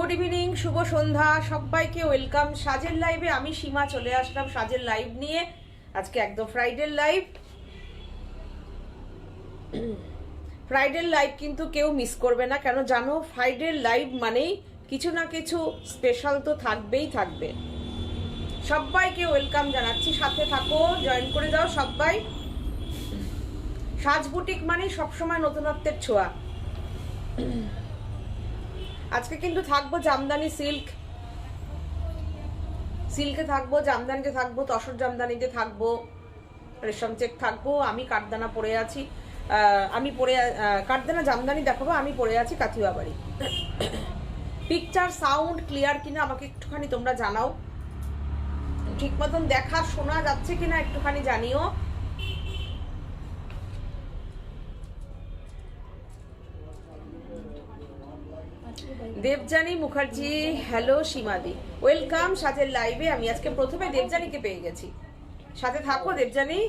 Good evening, শুভ সন্ধ্যা সবাইকে। Welcome সাজের লাইভে। আমি সীমা চলে আসলাম সাজের লাইভ নিয়ে। আজকে একদম ফ্রাইডে লাইভ। ফ্রাইডে লাইভ কিন্তু কেউ মিস করবে না, কেন জানো? ফ্রাইডে লাইভ মানেই কিছু না কিছু স্পেশাল তো থাকবেই থাকবে। সবাইকে ওয়েলকাম জানাচ্ছি, সাথে থাকো, জয়েন করে যাও সবাই। সাজ বুটিক মানেই সবসময় নতুনত্বের ছোঁয়া। আজকে কিন্তু থাকবো জামদানি সিল্কে থাকবো, জামদানিতে থাকবো, তসর জামদানিতে থাকবো, রেশম চেক থাকবো। আমি কাঠদানা পরে আছি, কাঠদানা জামদানি দেখাবো। আমি পরে আছি কাথিয়া বাড়ি। পিকচার সাউন্ড ক্লিয়ার কিনা আমাকে একটুখানি তোমরা জানাও। ঠিক মতন দেখা শোনা যাচ্ছে কিনা একটুখানি জানিও। দেবজানী মুখার্জি, হ্যালো সীমাদি, ওয়েলকাম সাজের লাইভে। আমি আজকে প্রথমে দেবজানীকে পেয়ে গেছি, সাথে থাকো দেবজানী।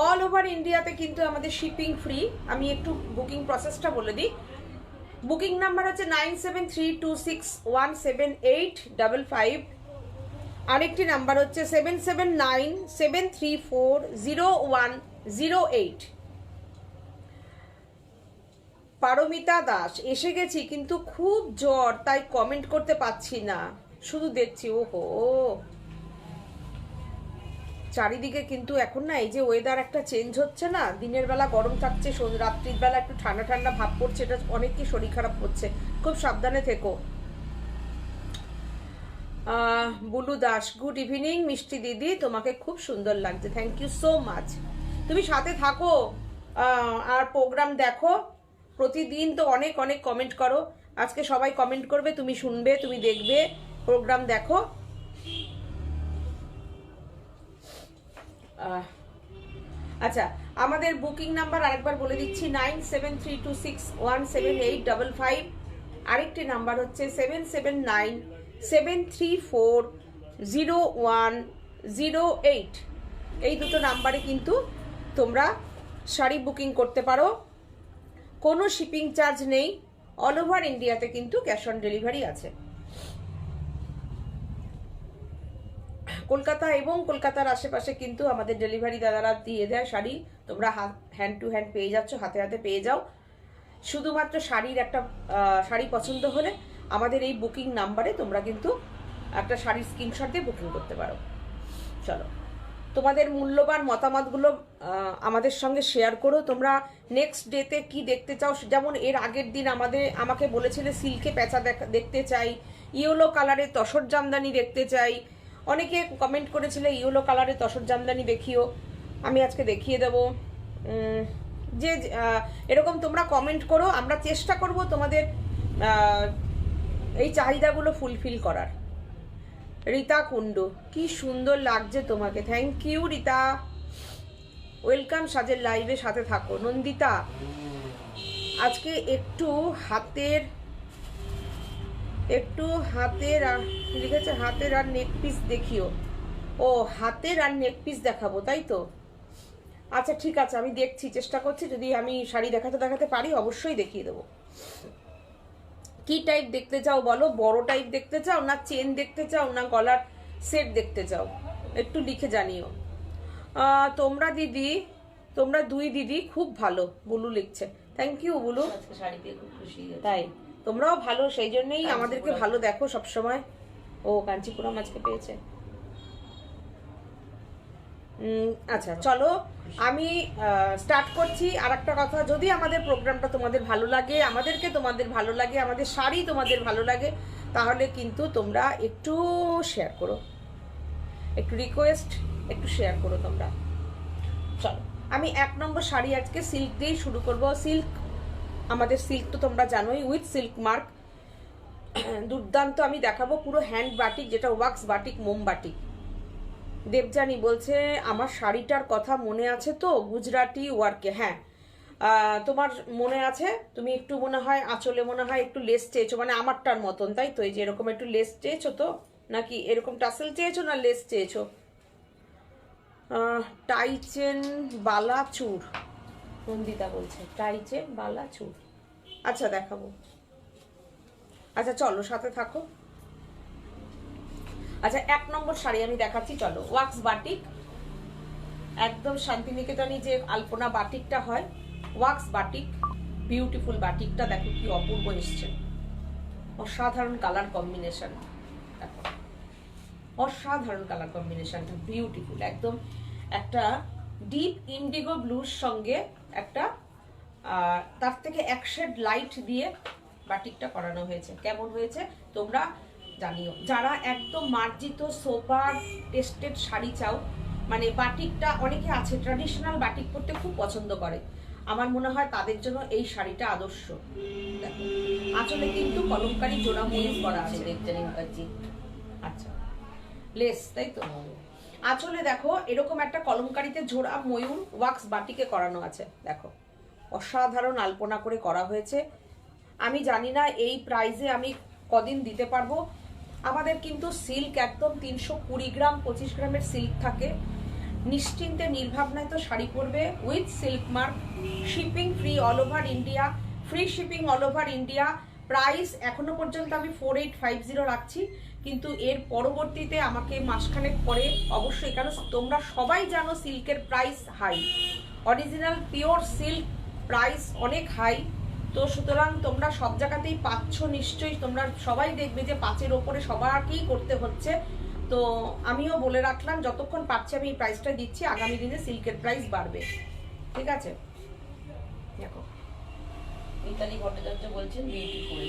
অল ওভার ইন্ডিয়াতে কিন্তু আমাদের শিপিং ফ্রি। আমি একটু বুকিং প্রসেসটা বলে দিই। বুকিং নাম্বার হচ্ছে 9732617855। আরেকটি নাম্বার হচ্ছে 7797340108। পারমিতা দাস, এসে গেছি কিন্তু খুব জ্বর, তাই কমেন্ট করতে পাচ্ছি না, শুধু দেখছি। ওহো, চারিদিকে কিন্তু এখন না এই যে ওয়েদার একটা চেঞ্জ হচ্ছে না, দিনের বেলা গরম থাকছে, রাত্রির বেলা একটু ঠান্ডা ঠান্ডা ভাব পড়ছে, এটা অনেকই শরীর খারাপ হচ্ছে, খুব সাবধানে থেকো। বুলু দাস, গুড ইভিনিং মিষ্টি দিদি, তোমাকে খুব সুন্দর লাগছে, থ্যাংক ইউ সো মাচ। তুমি সাথে থাকো আর প্রোগ্রাম দেখো। প্রতিদিন তো অনেক অনেক কমেন্ট করো, আজকে সবাই কমেন্ট করবে, তুমি শুনবে, তুমি দেখবে, প্রোগ্রাম দেখো। আচ্ছা, আমাদের বুকিং নাম্বার আরেকবার বলে দিচ্ছি, 9732617855। আরেকটি নাম্বার হচ্ছে 7797340108। এই দুটো নাম্বারে কিন্তু তোমরা শাড়ি বুকিং করতে পারো, কোনো শিপিং চার্জ নেই। অল ওভার ইন্ডিয়াতে কিন্তু ক্যাশ অন ডেলিভারি আছে। কলকাতা এবং কলকাতার আশেপাশে কিন্তু আমাদের ডেলিভারি দাদারা দিয়ে দেয় শাড়ি। তোমরা হ্যান্ড টু হ্যান্ড পেয়ে যাচ্ছ, হাতে হাতে পেয়ে যাও। শুধুমাত্র শাড়ি পছন্দ হলে আমাদের এই বুকিং নাম্বারে তোমরা কিন্তু একটা শাড়ির স্ক্রিনশট দিয়ে বুকিং করতে পারো। চলো, তোমাদের মূল্যবান মতামতগুলো আমাদের সঙ্গে শেয়ার করো। তোমরা নেক্সট ডেতে কি দেখতে চাও? যেমন এর আগের দিন আমাকে বলেছিলে সিল্কে প্যাঁচা দেখতে চাই, ইয়েলো কালারের তসর জামদানি দেখতে চাই। অনেকে কমেন্ট করেছিলে ইয়েলো কালারের তসর জামদানি দেখিও, আমি আজকে দেখিয়ে দেবো। যে এরকম তোমরা কমেন্ট করো, আমরা চেষ্টা করব তোমাদের এই চাহিদাগুলো ফুলফিল করার। রীতা কুন্ডু, কি সুন্দর লাগছে তোমাকে, থ্যাংক ইউ রীতা, ওয়েলকাম সাজের লাইভে, সাথে থাকো। নন্দিতা, আজকে একটু হাতের লিখেছে হাতের আর নেক পিস দেখিও। ও, হাতের আর নেক পিস দেখাবো, তাই তো? আচ্ছা ঠিক আছে, আমি দেখছি, চেষ্টা করছি, যদি আমি শাড়ি দেখাতে পারি অবশ্যই দেখিয়ে দেবো। কি টাইপ দেখতে চাও বলো? বড় টাইপ দেখতে চাও, না চেন দেখতে চাও, না গলার সেট দেখতে চাও? একটু লিখে জানিও। তোমরা দুই দিদি খুব ভালো, বুলু লিখছে। থ্যাংক ইউ বুলু, শাড়ি পেয়ে খুব খুশি। তাই তোমরাও ভালো, সেই জন্যই আমাদেরকে ভালো দেখো সবসময়। ও, কাঞ্চিপুরম আজকে পেয়েছে। আচ্ছা চলো, আমি স্টার্ট করছি। আর একটা কথা, যদি আমাদের প্রোগ্রামটা তোমাদের ভালো লাগে, আমাদেরকে তোমাদের ভালো লাগে, আমাদের শাড়ি তোমাদের ভালো লাগে, তাহলে কিন্তু তোমরা একটু শেয়ার করো, একটু রিকোয়েস্ট, একটু শেয়ার করো তোমরা। চলো, আমি 1 নম্বর শাড়ি আজকে সিল্ক দিয়েই শুরু করব। আমাদের সিল্ক তো তোমরা জানোই, উইথ সিল্ক মার্ক, দুর্দান্ত আমি দেখাবো। পুরো হ্যান্ড বাটিক, যেটা ওয়াক্স বাটিক, মোম বাটিক। দেবজানী বলছে আমার শাড়িটার কথা মনে আছে তো, গুজরাটি ওয়ার্কে। হ্যাঁ, তোমার মনে আছে, তুমি একটু মনে হয় আঁচলে মনে হয় একটু লেস চেয়েছো, মানে আমারটার মতন, তাই তো? এই যে এরকম একটু লেস চেয়েছো তো, নাকি এরকম টাসেল চেয়েছো, না লেস চেয়েছো? টাইচেন বালা চুর, নন্দিতা বলছে টাইচেন বালা চুর। আচ্ছা দেখাবো, আচ্ছা চলো সাথে থাকো। আচ্ছা 1 নম্বর শাড়ি আমি দেখাচ্ছি, চলো। ওয়াক্স বাটিক, একদম শান্তিনিকেতনে যে আলপনা বাটিকটা হয়, ওয়াক্স বাটিক, বিউটিফুল বাটিকটা দেখো কি অপূর্ব এসছে, অসাধারণ কালার কম্বিনেশন, দেখো অসাধারণ কালার কম্বিনেশনটা, বিউটিফুল একদম। একটা ডিপ ইন্ডিগো ব্লুর সঙ্গে একটা তার থেকে 1 শেড লাইট দিয়ে বাটিকটা করানো হয়েছে। কেমন হয়েছে তোমরা জানিও। যারা একদম মার্জিত সোবার টেস্টেড শাড়ি চাও, মানে বাটিকটা অনেকে আছে ট্র্যাডিশনাল বাটিক পরতে খুব পছন্দ করে, আমার মনে হয় তাদের জন্য এই শাড়িটা আদর্শ। দেখো আঁচলে কিন্তু কলমকারী জোড়া ময়ূর করা আছে, দেখতে নিমকাজি। আচ্ছা লেস, তাই তো। আঁচলে দেখো এরকম একটা কলমকারিতে জোড়া ময়ূর ওয়াক্স বাটিকে করানো আছে, দেখো অসাধারণ আলপনা করে করা হয়েছে। আমি জানি না এই প্রাইজে আমি কদিন দিতে পারবো। আমাদের কিন্তু সিল্ক একদম 320 গ্রাম 25 গ্রামের সিল্ক থাকে। নিশ্চিন্তে নির্ভাবনায় তো শাড়ি পরবে with silk mark, shipping free all over India, free shipping all over India. Price এখনো পর্যন্ত আমি 4850 রাখছি, কিন্তু এর পরবর্তীতে আমাকে মাসখানেক পরে অবশ্যই, কারণ তোমরা সবাই জানো সিল্কের price high, original pure silk price অনেক হাই। তো সুতরাং তোমরা সব জায়গাতেই পাচ্ছ নিশ্চয়ই, তোমরা সবাই দেখবে যে 5-এর ওপরে সবারকেই করতে হচ্ছে। তো আমিও বলে রাখলাম যতক্ষণ পাচ্ছি আমি এই প্রাইসটা দিচ্ছি, আগামী দিনে সিল্কের প্রাইস বাড়বে, ঠিক আছে। দেখো মিতালি ভট্টাচার্য বলছেন beautiful,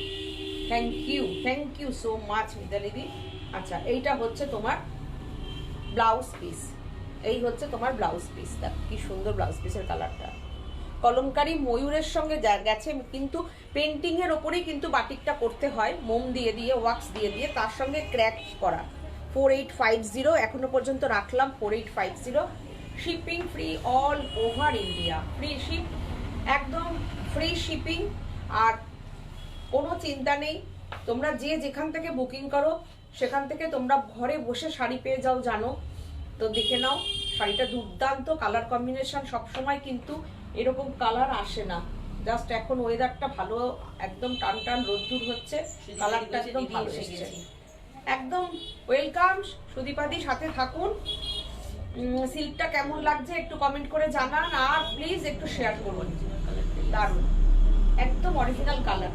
thank you so much Mitali di. আচ্ছা এইটা হচ্ছে তোমার ব্লাউজ পিস, এই হচ্ছে তোমার ব্লাউজ পিস, দেখো কি সুন্দর ব্লাউজ পিসের কালারটা, কলমকারী ময়ূরের সঙ্গে গেছে, কিন্তু পেন্টিং এর ওপরেই কিন্তু বাটিকটা করতে হয়, মোম দিয়ে দিয়ে ওয়াক্স দিয়ে দিয়ে, তার সঙ্গে ক্র্যাক করা। 4850 এখনো পর্যন্ত রাখলাম 4850, shipping free all over India, free ship, একদম ফ্রি শিপিং। আর কোনো চিন্তা নেই, তোমরা যে যেখান থেকে বুকিং করো সেখান থেকে তোমরা ঘরে বসে শাড়ি পেয়ে যাও, জানো তো। দেখে নাও শাড়িটা দুর্দান্ত কালার কম্বিনেশন, সবসময় কিন্তু এরকম কালার আসে না, জাস্ট এখন ওয়েদারটা ভালো, একদম টান টান রোদ্দুর হচ্ছে, কালারটা একদম ভালো এসেছে, একদম ওয়েলকাম। সুদীপাদি সাথে থাকুন, সিল্কটা কেমন লাগছে একটু কমেন্ট করে জানান, আর প্লিজ একটু শেয়ার করুন, দারুণ একদম অরিজিনাল কালার।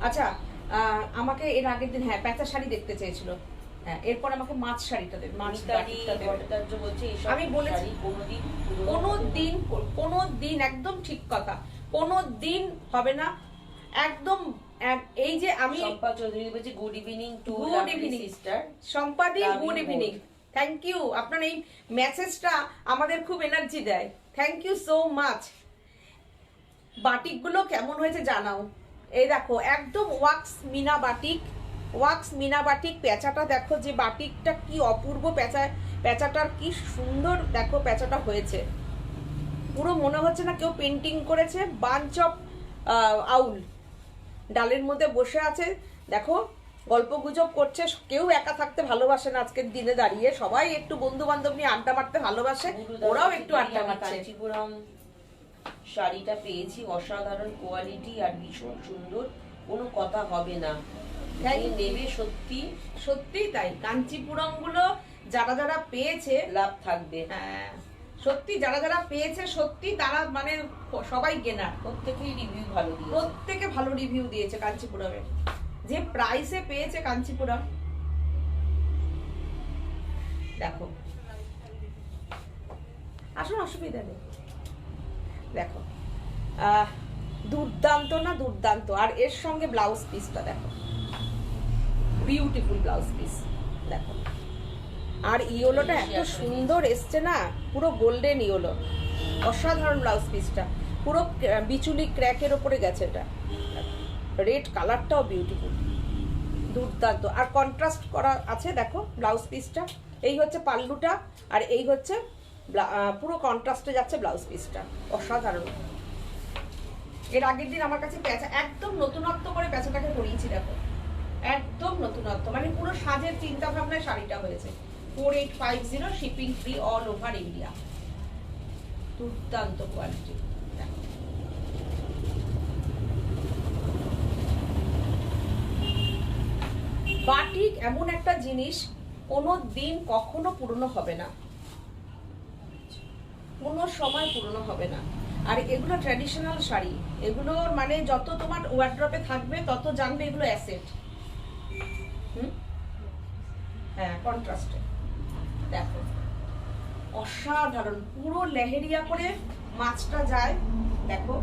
আচ্ছা আমাকে এর আগের দিন হ্যাঁ প্যাঁচা শাড়ি দেখতে চেয়েছিল, হ্যাঁ এরপর আমাকে মাছ শাড়িটা দেবে, মাছ বাটিকটা দেবে। আমি বলেছি কোনো দিন একদম ঠিক কথা, কোনো দিন হবে না একদম। এই যে আমি শম্পা চৌধুরী বলছি good evening to good evening sister Sampadi, good evening, thank you. আপনার এই মেসেজটা আমাদের খুব এনার্জি দেয়, থ্যাংক ইউ সো মাচ। বাটিকগুলো কেমন হয়েছে জানাও। এই দেখো একদম ওয়াক্স মিনা বাটিক, ওয়াক্স মিনা বাটিক, পেঁচাটা দেখো যে বাটিকটা কি অপূর্ব, পেঁচাটার কি সুন্দর দেখো পেঁচাটা হয়েছে, পুরো মনে হচ্ছে না কেউ পেন্টিং করেছে। বাঞ্চ অফ আউল ডালের মধ্যে বসে আছে, দেখো গল্প গুজব করছে, কেউ একা থাকতে ভালোবাসে না আজকের দিনে দাঁড়িয়ে, সবাই একটু বন্ধু বান্ধব নিয়ে আড্ডা মারতে ভালোবাসে, ওরাও একটু আড্ডা মারছে। কাঞ্চিপুরম শাড়িটা পেয়েছি, অসাধারণ কোয়ালিটি আর ভীষণ সুন্দর, কোনো কথা হবে না, নেবে সত্যি সত্যি তাই। কাঞ্চিপুরম গুলো যারা যারা পেয়েছে লাভ থাকবে, হ্যাঁ সত্যি যারা যারা পেয়েছে সত্যি তারা মানে সবাই কেনার, প্রত্যেকেই রিভিউ ভালো দিয়েছে, প্রত্যেকে ভালো রিভিউ দিয়েছে কাঞ্চিপুরমে, যে প্রাইসে পেয়েছে কাঞ্চিপুরম। দেখো আসুন, অসুবিধা নেই, দেখো দুর্দান্ত না দুর্দান্ত। আর এর সঙ্গে ব্লাউজ পিসটা দেখো, বিউটিফুল ব্লাউজ পিস দেখো, আর ইয়েলোটা এত সুন্দর এসছে না, পুরো গোল্ডেন ইয়েলো, অসাধারণ ব্লাউজ পিসটা, পুরো বিচুলি ক্র্যাকের ওপরে গেছে, এটা রেড কালারটাও বিউটিফুল, দুর্দান্ত। আর কন্ট্রাস্ট করা আছে দেখো ব্লাউজ পিসটা, এই হচ্ছে পাল্লুটা, আর এই হচ্ছে পুরো কন্ট্রাস্টে যাচ্ছে ব্লাউজ পিসটা, অসাধারণ। এর আগের দিন আমার কাছে পেঁচা একদম নতুনত্ব করে পেঁচাটাকে পরিয়েছি, দেখো একদম নতুনত্ব, মানে পুরো সাজের চিন্তা ভাবনায় শাড়িটা হয়েছে, 4850, shipping free all over India. দুর্দান্ত কোয়ালিটি। বাটিক এমন একটা জিনিস কোনো দিন কখনো পুরনো হবে না, কোনো সময় পুরনো হবে না। আর এগুলো ট্র্যাডিশনাল শাড়ি, এগুলো মানে যত তোমার ওয়ার্ড্রপে থাকবে তত জানবে এগুলো অ্যাসেট। হ্যাঁ, কন্ট্রাস্টে দেখো অসাধারণ, পুরো লেহেরিয়া করে মাছটা যায়। দেখো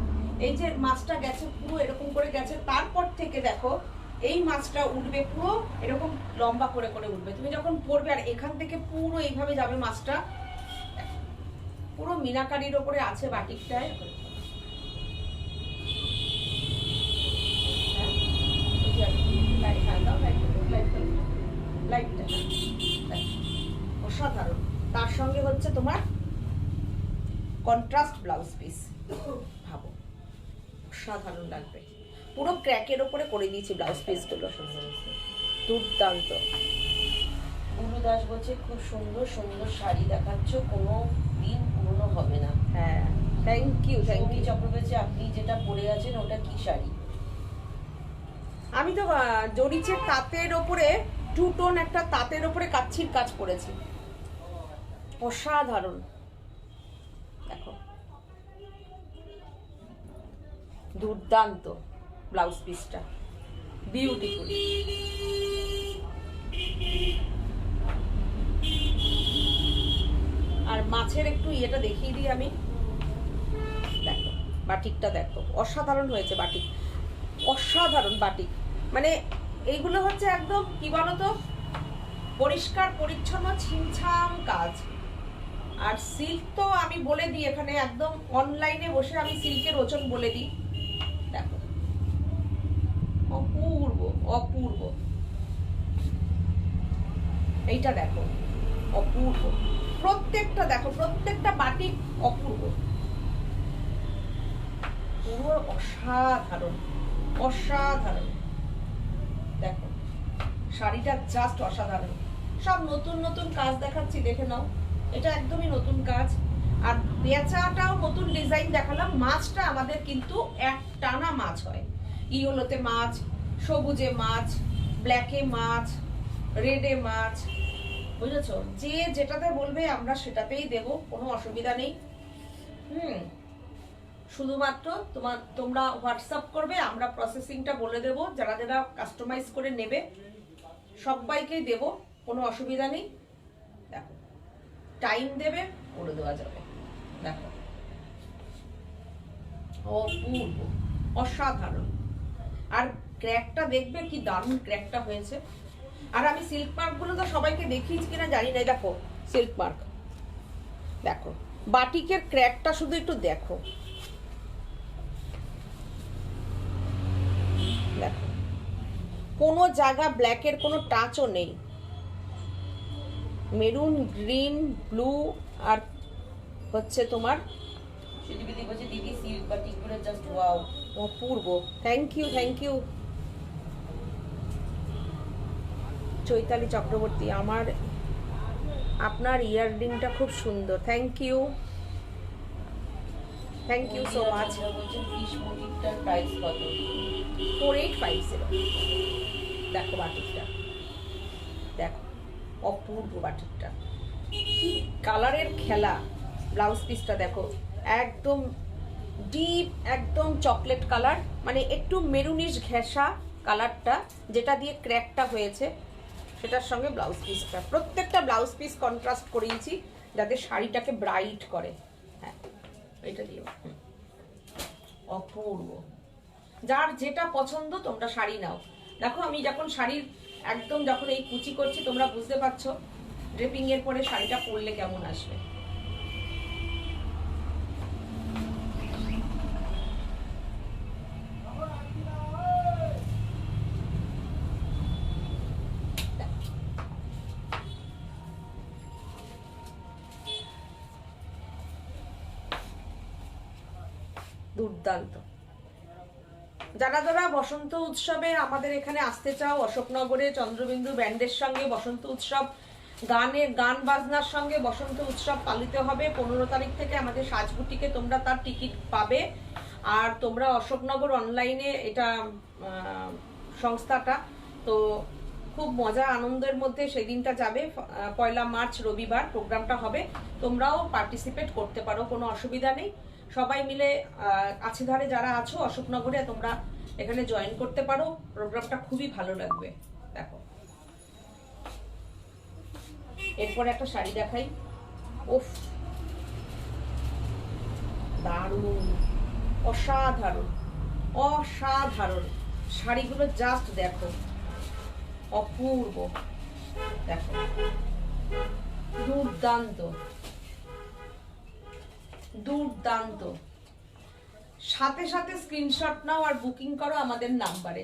এই যে মাছটা গেছে পুরো এরকম করে গেছে, তারপর থেকে দেখো এই মাছটা উঠবে পুরো এরকম লম্বা করে করে উঠবে, তুমি যখন পরবে আর এখান থেকে পুরো এইভাবে যাবে মাছটা, পুরো মিনাকারির ওপরে আছে বাটিকটায়। অসাধারণ। তার সঙ্গে হচ্ছে তোমার কন্ট্রাস্ট ব্লাউজ পিস, ভাবো অসাধারণ লাগবে। পুরো ক্র্যাকের ওপরে করে দিয়েছি ব্লাউজ পিস গুলো, দুর্দান্ত। বুলু দাস বলছে খুব সুন্দর সুন্দর শাড়ি দেখাচ্ছ, কোনো দিন পুরনো হবে না। হ্যাঁ, thank you thank Soumi you. Chakraborty, আপনি যেটা পরে আছেন ওটা কি শাড়ি? আমি তো জরিচের তাঁতের ওপরে টু টোন একটা তাঁতের ওপরে কাচ্ছির কাজ করেছি, অসাধারণ। দেখো দুর্দান্ত ব্লাউজ পিসটা, বিউটিফুল। আর মাছের একটু ইয়েটা দেখিয়ে দিই আমি, দেখো বাটিকটা দেখো অসাধারণ হয়েছে, বাটিক অসাধারণ বাটিক। মানে এইগুলো হচ্ছে একদম কি বলতো, পরিষ্কার পরিচ্ছন্ন ছিমছাম কাজ। আর সিল্ক তো আমি বলে দিই এখানে, একদম অনলাইনে বসে আমি সিল্কের ওজন বলে দিই। দেখো অপূর্ব অপূর্ব, এইটা দেখো অপূর্ব, প্রত্যেকটা দেখো প্রত্যেকটা বাটিক অপূর্ব, পুরো অসাধারণ অসাধারণ। দেখো শাড়িটা জাস্ট অসাধারণ, সব নতুন নতুন কাজ দেখাচ্ছি, দেখে নাও। এটা একদমই নতুন কাজ, আর বেচাটাও নতুন ডিজাইন দেখালাম। মাছটা আমাদের কিন্তু এক টানা মাছ হয়, ইয়েলোতে মাছ, সবুজে মাছ, ব্ল্যাকে মাছ, রেডে মাছ, বুঝেছো? যে যেটাতে বলবে আমরা সেটাতেই দেব, কোনো অসুবিধা নেই। শুধুমাত্র তোমরা হোয়াটসঅ্যাপ করবে, আমরা প্রসেসিংটা বলে দেব, যারা যারা কাস্টমাইজ করে নেবে সবাইকেই দেব, কোনো অসুবিধা নেই। দেখো টাইম দেবে করে দেওয়া যাবে। দেখো অপূর্ব অসাধারণ। আর ক্র্যাকটা দেখবে কি দারুণ ক্র্যাকটা হয়েছে। আর আমি সিল্ক মার্ক গুলো তো সবাইকে দেখিয়েছি কিনা জানি না, দেখো সিল্ক মার্ক, দেখো বাটিকের ক্র্যাকটা শুধু একটু দেখো, দেখো কোনো জায়গা ব্ল্যাকের কোনো টাচও নেই। মেরুন, গ্রিন, ব্লু আর হচ্ছে তোমার সুদীপিদি বলছে দিদি সিল্ক বাটিক গুলো জাস্ট ওয়াও, অপূর্ব। Thank you thank you. Chaitali Chakraborty, আপনার ইয়াররিংটা খুব সুন্দর, thank you thank you so much. বলছে ফিশ মোটিভটার প্রাইস কত? 4850। দেখো বাটিকটা, দেখো অপূর্ব বাটিকটা, কি কালারের খেলা। ব্লাউজ পিসটা দেখো একদম ডিপ, একদম চকলেট কালার, মানে একটু মেরুনিশ ঘেঁষা কালারটা, যেটা দিয়ে ক্র্যাকটা হয়েছে সেটার সঙ্গে ব্লাউজ পিসটা, প্রত্যেকটা ব্লাউজ পিস কন্ট্রাস্ট করিয়েছি যাতে শাড়িটাকে ব্রাইট করে। হ্যাঁ এটা দিও, অপূর্ব। যার যেটা পছন্দ তোমরা শাড়ি নাও। দেখো আমি যখন শাড়ির একদম যখন এই কুচি করছি, তোমরা বুঝতে পারছো ড্রেপিং এর পরে শাড়িটা পরলে কেমন আসবে। দুর্দান্ত। যারা যারা বসন্ত উৎসবে আমাদের এখানে আসতে চাও, অশোকনগরে চন্দ্রবিন্দু ব্যান্ডের সঙ্গে বসন্ত উৎসব গান বাজনার সঙ্গে বসন্ত উৎসব পালিত হবে 15 তারিখ থেকে আমাদের সাজবুটিকে, তোমরা তার টিকিট পাবে। আর তোমরা অশোকনগর অনলাইনে এটা সংস্থাটা, তো খুব মজা আনন্দের মধ্যে সেদিনটা যাবে। 1 মার্চ রবিবার প্রোগ্রামটা হবে, তোমরাও পার্টিসিপেট করতে পারো, কোনো অসুবিধা নেই। সবাই মিলে আছে ধারে যারা আছো অশোকনগরে, তোমরা এখানে জয়েন করতে পারো, প্রোগ্রামটা খুবই ভালো লাগবে। দেখো এরপরে একটা শাড়ি দেখাই। উফ, দারুণ, অসাধারণ অসাধারণ শাড়িগুলো, জাস্ট দেখো, অপূর্ব, দেখো দুর্দান্ত দুর্দান্ত। সাথে সাথে স্ক্রিনশট নাও আর বুকিং করো আমাদের নাম্বারে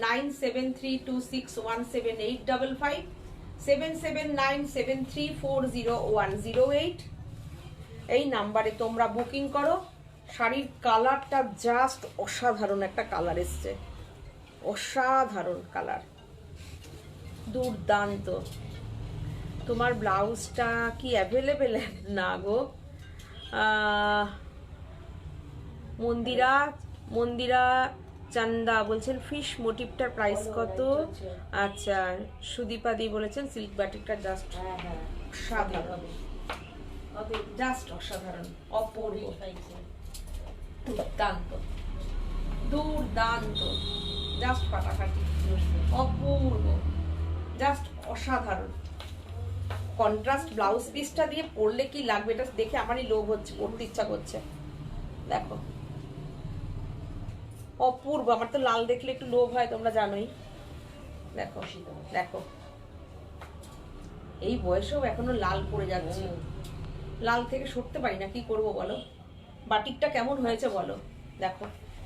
9732617855, 7797340108। এই নাম্বারে তোমরা বুকিং করো। শাড়ির কালারটা জাস্ট অসাধারণ একটা কালার এসছে, অসাধারণ কালার, দুর্দান্ত। তোমার ব্লাউজটা কি অ্যাভেলেবেল না গো? মন্দিরা চান্দা বলছেন ফিশ মোটিভটার প্রাইস কত? আচ্ছা, সুদীপাদি বলেছেন সিল্ক বাটিকটা জাস্ট অসাধারণ, জাস্ট অসাধারণ, অপূর্ব, দুর্দান্ত দুর্দান্ত, জাস্ট ফাটাফাটি, অপূর্ব, জাস্ট অসাধারণ। কন্ট্রাস্ট ব্লাউজ পিসটা দিয়ে পরলে কি লাগবে এটা দেখে আমারই লোভ হচ্ছে, পরতে ইচ্ছা করছে। দেখো অপূর্ব, আমার তো লাল দেখলে একটু লোভ হয়, তোমরা জানোই। দেখো দেখো, এই বয়সেও এখনো লাল পরে যাচ্ছে, লাল থেকে সরতে পারি না, কি করব বলো। বাটিকটা কেমন হয়েছে বলো, দেখো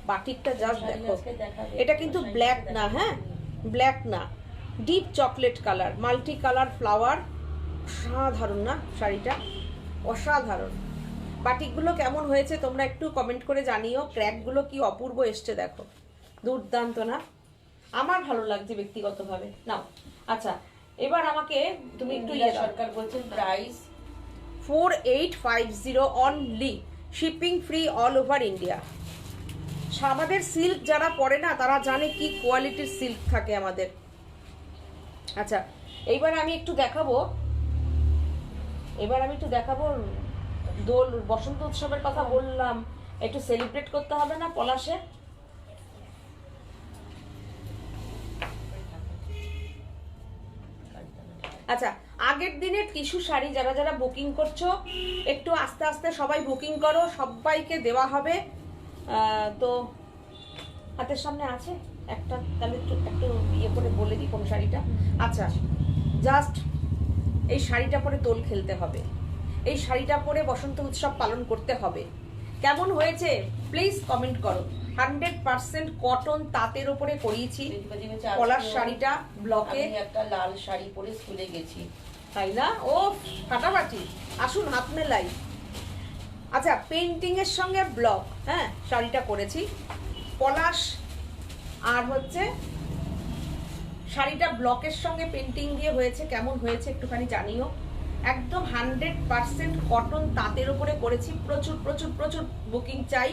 বাটিকটা জাস্ট দেখো। এটা কিন্তু ব্ল্যাক না, হ্যাঁ ব্ল্যাক না, deep chocolate colour, multi colour flower, অসাধারণ না শাড়িটা, অসাধারণ। বাটিকগুলো কেমন হয়েছে তোমরা একটু কমেন্ট করে জানিও। ক্র্যাকগুলো কি অপূর্ব এসছে, দেখো দুর্দান্ত না? আমার ভালো লাগছে ব্যক্তিগতভাবে। নাও আচ্ছা, এবার আমাকে তুমি একটু সরকার বলছেন price 4850 only, shipping free all over India. আমাদের সিল্ক যারা পরে না তারা জানে কি কোয়ালিটির সিল্ক থাকে আমাদের। আচ্ছা, এইবার আমি একটু দেখাবো দোল বসন্ত উৎসবের কথা বললাম, একটু সেলিব্রেট করতে হবে না পলাশে? আচ্ছা, আগের দিনের টিস্যু শাড়ি যারা যারা বুকিং করছো একটু আস্তে আস্তে সবাই বুকিং করো, সবাইকে দেওয়া হবে। তো হাতের সামনে আছে একটা, তাহলে একটু ইয়ে করে বলে দিই কোন শাড়িটা। আচ্ছা, জাস্ট এই শাড়িটা পরে দোল খেলতে হবে, এই শাড়িটা পরে বসন্ত উৎসব পালন করতে হবে। কেমন হয়েছে প্লিজ কমেন্ট করো। 100% কটন তাঁতের উপরে করিয়েছি পলাশ শাড়িটা, ব্লকে। একটা লাল শাড়ি পরে স্কুলে গেছি, তাই না? ও ফাটাফাটি, আসুন হাত মেলাই। আচ্ছা, পেন্টিং এর সঙ্গে ব্লক, হ্যাঁ শাড়িটা করেছি পলাশ, আর হচ্ছে শাড়িটা ব্লকের সঙ্গে পেন্টিং দিয়ে হয়েছে। কেমন হয়েছে একটুখানি জানিও। একদম 100% কটন তাঁতের উপরে করেছি। প্রচুর প্রচুর প্রচুর বুকিং চাই।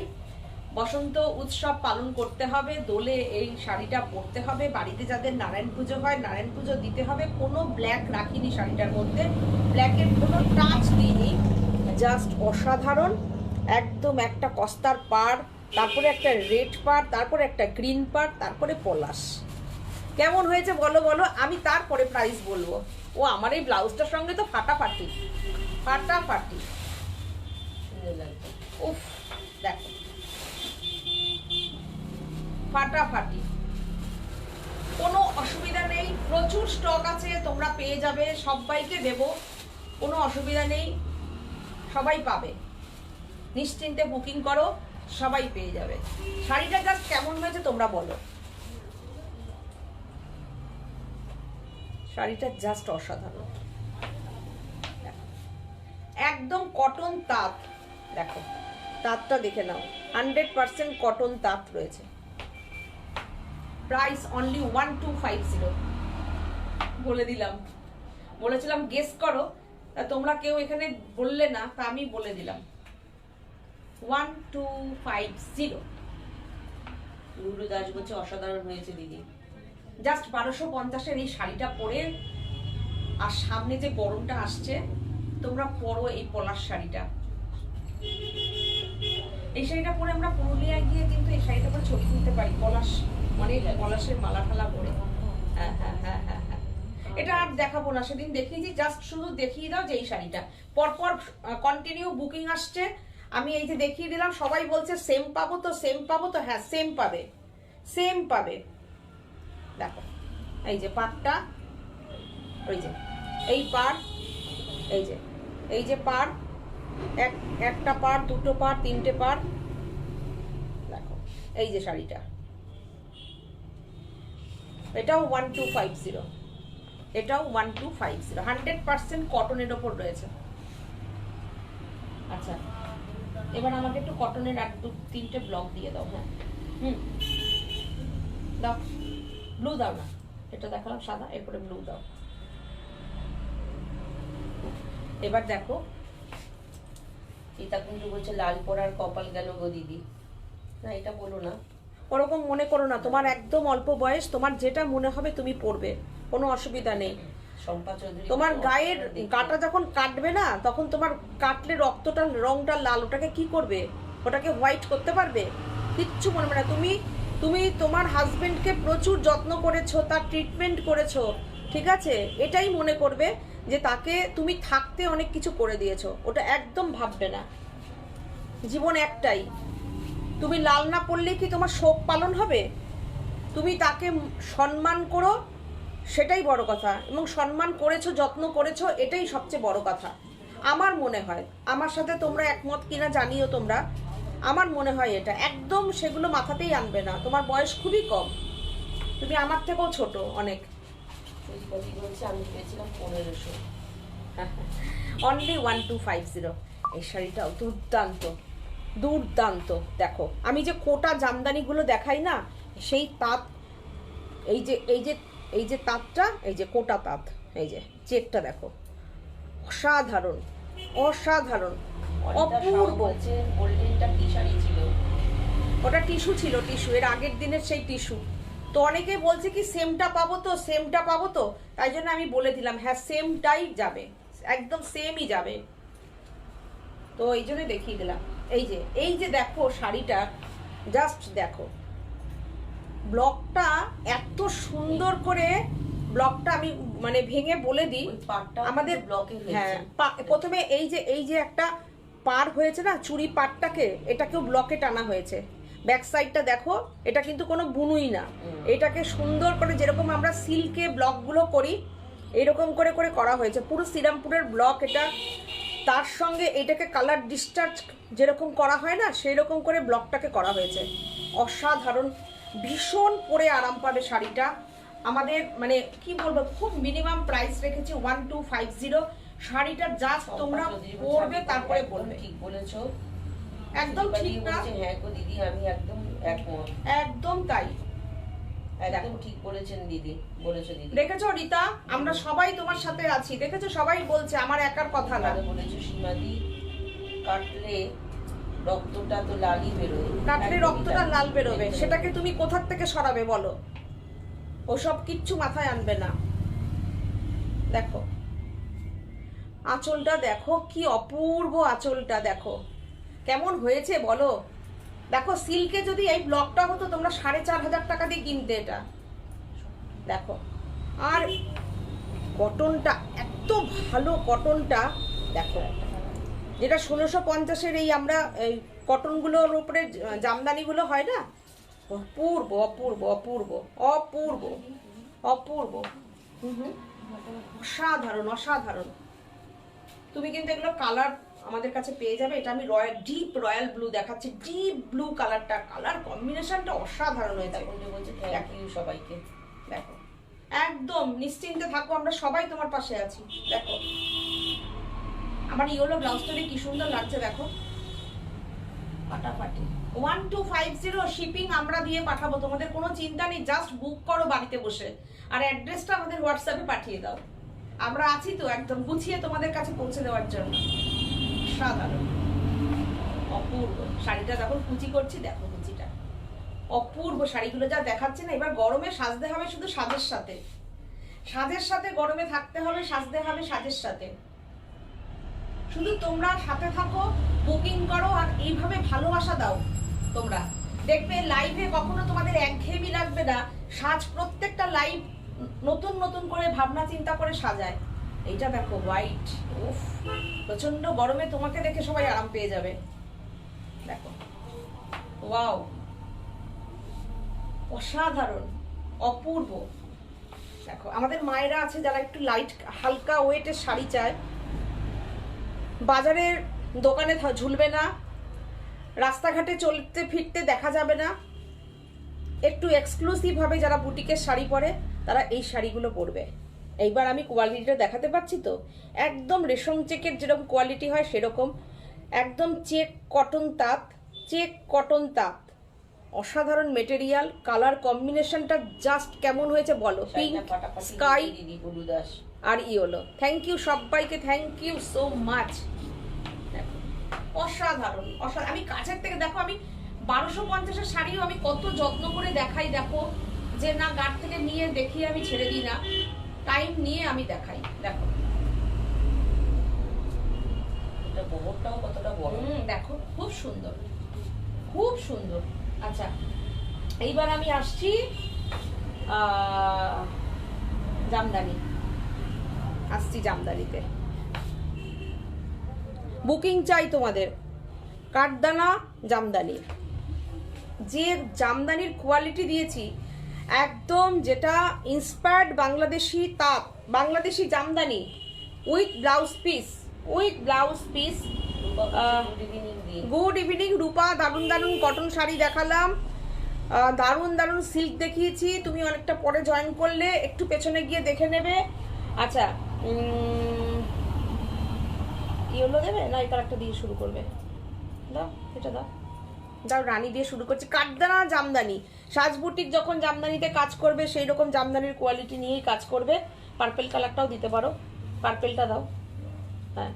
বসন্ত উৎসব পালন করতে হবে, দোলে এই শাড়িটা পরতে হবে। বাড়িতে যাদের নারায়ণ পুজো হয় নারায়ণ পুজো দিতে হবে। কোনো ব্ল্যাক রাখিনি শাড়িটার মধ্যে, ব্ল্যাকের কোনো টাচ দিইনি, জাস্ট অসাধারণ। একদম একটা কস্তার পাড়, তারপরে একটা রেড পাড়, তারপরে একটা গ্রিন পাড়, তারপরে পলাশ। কেমন হয়েছে বলো বলো, আমি তারপরে প্রাইস বলবো। ও আমার এই ব্লাউজটার সঙ্গে তো ফাটাফাটি ফাটাফাটি, উফ দেখো ফাটাফাটি, কোনো অসুবিধা নেই। প্রচুর স্টক আছে, তোমরা পেয়ে যাবে, সবাইকে দেব, কোনো অসুবিধা নেই, সবাই পাবে। নিশ্চিন্তে বুকিং করো, সবাই পেয়ে যাবে। শাড়িটা জাস্ট কেমন হয়েছে তোমরা বলো। শাড়িটা জাস্ট অসাধারণ, একদম কটন তাঁত। দেখো তাঁতটা দেখে নাও, 100% কটন তাঁত রয়েছে। প্রাইস অনলি 1250, বলে দিলাম বলেছিলাম গেস করো, তা তোমরা কেউ এখানে বললে না, তা আমি বলে দিলাম 1250। লুলু দাস বলছে অসাধারণ হয়েছে দিদি। জাস্ট 1250-এর এই শাড়িটা পরে, আর সামনে যে গরমটা আসছে, তোমরা পরো এই পলাশ শাড়িটা। এই শাড়িটা পরে আমরা পুরুলিয়ায় গিয়ে কিন্তু এই শাড়িটা পরে ছবি তুলতে পারি, পলাশ মানে পলাশের মালা ঠালা পরে। হ্যাঁ হ্যাঁ হ্যাঁ হ্যাঁ হ্যাঁ, এটা আর দেখাবো না, সেদিন দেখিয়েছি, জাস্ট শুধু দেখিয়ে দাও যে এই শাড়িটা। পরপর কন্টিনিউ বুকিং আসছে, আমি এই যে দেখিয়ে দিলাম, সবাই বলছে সেম পাবো তো, সেম পাবো তো। হ্যাঁ সেম পাবে, সেম পাবে। দেখো এই যে পাড়টা, ওই যে এই পাড়, এই যে পাড়, একটা পাড়, দুটো পাড়, তিনটে পাড়। দেখো এই যে শাড়িটা, এটাও 1250, এটাও 1250, 100% কটনের ওপর রয়েছে। আচ্ছা এবার আমাকে একটু কটনের আর তিনটে ব্লক দিয়ে দাও। হ্যাঁ দাও, ব্লু দাও না, এটা দেখালাম সাদা, এরপরে ব্লু দাও। এবার দেখো, এটা কিন্তু বলছে লাল পরার কপাল গেল গো দিদি। না এটা বলো না, ওরকম মনে করো না, তোমার একদম অল্প বয়স, তোমার যেটা মনে হবে তুমি পড়বে, কোনো অসুবিধা নেই। শম্পা চৌধুরী তোমার গায়ের গাটা যখন কাটবে না, তখন তোমার কাটলে রক্তটা রংটা লাল, ওটাকে কি করবে? ওটাকে হোয়াইট করতে পারবে? কিচ্ছু মনে হবে না। তুমি তোমার হাজবেন্ডকে প্রচুর যত্ন করেছো, তার ট্রিটমেন্ট করেছো, ঠিক আছে, এটাই মনে করবে যে তাকে তুমি থাকতে অনেক কিছু করে দিয়েছো, ওটা একদম ভাববে না। জীবন একটাই, তুমি লাল না পড়লে কি তোমার শোক পালন হবে? তুমি তাকে সম্মান করো, সেটাই বড় কথা, এবং সম্মান করেছো, যত্ন করেছো, এটাই সবচেয়ে বড় কথা আমার মনে হয়। আমার সাথে তোমরা একমত কিনা জানিও তোমরা, আমার মনে হয় এটা একদম সেগুলো মাথাতেই আনবে না। তোমার বয়স খুবই কম, তুমি আমার থেকেও ছোট অনেক। বলছে আমি পেয়েছিলাম 1500। অনলি 1250। এই শাড়িটাও দুর্দান্ত, দুর্দান্ত। দেখো আমি যে কোটা জামদানিগুলো দেখাই না, সেই তাঁত, এই যে তাঁতটা, এই যে কোটা তাঁত, এই যে চেকটা দেখো, অসাধারণ অসাধারণ, অপূর্ব। বলছে গোল্ডেনটা কি শাড়ি ছিল? ওটা টিস্যু ছিল, টিস্যু, এর আগের দিনের সেই টিস্যু। তো অনেকে বলছে কি সেমটা পাবো তো, সেমটা পাবো তো, তাই জন্য আমি বলে দিলাম হ্যাঁ সেমটাই যাবে, একদম সেমই যাবে। তো এই জন্য দেখিয়ে দিলাম। এই যে দেখো শাড়িটা, জাস্ট দেখো ব্লকটা এত সুন্দর করে, ব্লকটা আমি মানে ভেঙে বলে দিই আমাদের ব্লকে। হ্যাঁ প্রথমে এই যে একটা পার হয়েছে না চুড়ি পাটটাকে, এটাকেও ব্লকে টানা হয়েছে। ব্যাক সাইডটা দেখো, এটা কিন্তু কোনো বুনুই না, এটাকে সুন্দর করে যেরকম আমরা সিল্কে ব্লকগুলো করি এরকম করে করে করা হয়েছে, পুরো শ্রীরামপুরের ব্লক এটা। তার সঙ্গে এটাকে কালার ডিসচার্জ যেরকম করা হয় না, সেই রকম করে ব্লকটাকে করা হয়েছে। অসাধারণ, ভীষণ পরে আরাম পাবে শাড়িটা। আমাদের মানে কি বলবো, খুব মিনিমাম প্রাইস রেখেছি 1250। শাড়িটা জাস্ট তোমরা পরবে তারপরে বলবে। ঠিক বলেছো, একদম ঠিক না? হ্যাঁ গো দিদি, আমি একদম একমত, একদম তাই, একদম ঠিক বলেছেন দিদি, বলেছো দিদি। দেখেছো রীতা, আমরা সবাই তোমার সাথে আছি, দেখেছো, সবাই বলছে, আমার একার কথা না। বলেছো সীমাদি, কাটলে রক্তটা তো লালই বেরোয়, কাটলে রক্তটা লাল বেরোবে, সেটাকে তুমি কোথার থেকে সরাবে বলো? ওসব কিচ্ছু মাথায় আনবে না। দেখো আঁচলটা দেখো, কি অপূর্ব আঁচলটা দেখো, কেমন হয়েছে বলো? দেখো সিল্কে যদি এই ব্লকটা হতো তোমরা 4500 টাকা দিয়ে কিনতে এটা। দেখো আর কটনটা এত ভালো, কটনটা দেখো, যেটা 1650-এর এই আমরা এই কটনগুলোর উপরে জামদানিগুলো হয় না, অপূর্ব অপূর্ব অপূর্ব অপূর্ব অপূর্ব, অসাধারণ অসাধারণ। তুমি কিন্তু এগুলো কালার আমাদের কাছে পেয়ে যাবে। এটা আমি ডিপ রয়্যাল ব্লু দেখাচ্ছি, ডিপ ব্লু কালারটা, কালার কম্বিনেশনটা অসাধারণ হয়েছে। বলছে থ্যাংক ইউ সবাইকে। দেখো একদম নিশ্চিন্তে থাকো, আমরা সবাই তোমার পাশে আছি। দেখো আমার ইয়েলো ব্লাউজটা কি সুন্দর লাগছে, দেখো ফাটাফাটি। 1250 শিপিং আমরা দিয়ে পাঠাবো, তোমাদের কোনো চিন্তা নেই, জাস্ট বুক করো বাড়িতে বসে, আর অ্যাড্রেসটা আমাদের হোয়াটসঅ্যাপে পাঠিয়ে দাও। আমরা আছি তো একদম গুছিয়ে তোমাদের কাছে পৌঁছে দেওয়ার জন্য। সাধারণ অপূর্ব শাড়িটা যখন কুচি করছি, দেখো কুচিটা অপূর্ব। শাড়িগুলো যা দেখাচ্ছে না, এবার গরমে সাজতে হবে শুধু সাজের সাথে, সাজের সাথে গরমে থাকতে হবে, সাজতে হবে সাজের সাথে। শুধু তোমরা সাথে থাকো, বুকিং করো, আর এইভাবে ভালোবাসা দাও। তোমরা দেখবে লাইভে কখনো তোমাদের একঘেয়েমি লাগবে না। সাজ প্রত্যেকটা লাইভ নতুন নতুন করে ভাবনা চিন্তা করে সাজায়। এইটা দেখো হোয়াইট, উফ প্রচন্ড গরমে তোমাকে দেখে সবাই আরাম পেয়ে যাবে। দেখো ওয়াও, অসাধারণ, অপূর্ব। দেখো আমাদের মায়েরা আছে যারা একটু লাইট হালকা ওয়েটের শাড়ি চায়, বাজারের দোকানে ঝুলবে না, রাস্তাঘাটে চলতে ফিরতে দেখা যাবে না, একটু এক্সক্লুসিভ ভাবে যারা বুটিকের শাড়ি পরে তারা এই শাড়িগুলো পরবে। এইবার আমি কোয়ালিটিটা দেখাতে পাচ্ছি তো, একদম রেশম চেকের যেরকম কোয়ালিটি হয় সেরকম, একদম চেক কটন তাঁত, চেক কটন তাঁত, অসাধারণ মেটেরিয়াল। কালার কম্বিনেশনটা জাস্ট কেমন হয়েছে বলো, পিঙ্ক স্কাই আর ইয়েলো। থ্যাংক ইউ সবাইকে, থ্যাংক ইউ সো মাচ। অসাধারণ অসাধারণ। আমি কাছের থেকে দেখো, আমি 1250-এর শাড়িও আমি কত যত্ন করে দেখাই, দেখো যে না গাঢ় থেকে নিয়ে দেখিয়ে আমি ছেড়ে দিই না, টাইম নিয়ে আমি দেখাই। দেখো এটা বহরটাও কতটা বড়, দেখো খুব সুন্দর, খুব সুন্দর। আচ্ছা এইবার আমি আসছি জামদানি, আসছি জামদানিতে। বুকিং চাই তোমাদের, কাঠদানা জামদানি। যে জামদানির কোয়ালিটি দিয়েছি একদম, যেটা ইন্সপায়ার্ড বাংলাদেশি তাঁত, Bangladeshi jamdani with blouse piece, with blouse piece. Good evening Rupa, দারুণ দারুণ কটন শাড়ি দেখালাম, দারুণ দারুণ সিল্ক দেখিয়েছি। তুমি অনেকটা পরে জয়েন করলে, একটু পেছনে গিয়ে দেখে নেবে। আচ্ছা ইয়েলো দেবে না, এই কালারটা দিয়ে শুরু করবে? দাও এটা দাও, দাও রানী দিয়ে শুরু করছি। কাঠদানা জামদানি, সাজ বুটিক যখন জামদানিতে কাজ করবে সেই রকম জামদানির কোয়ালিটি নিয়েই কাজ করবে। পার্পেল কালারটাও দিতে পারো, পার্পেলটা দাও। হ্যাঁ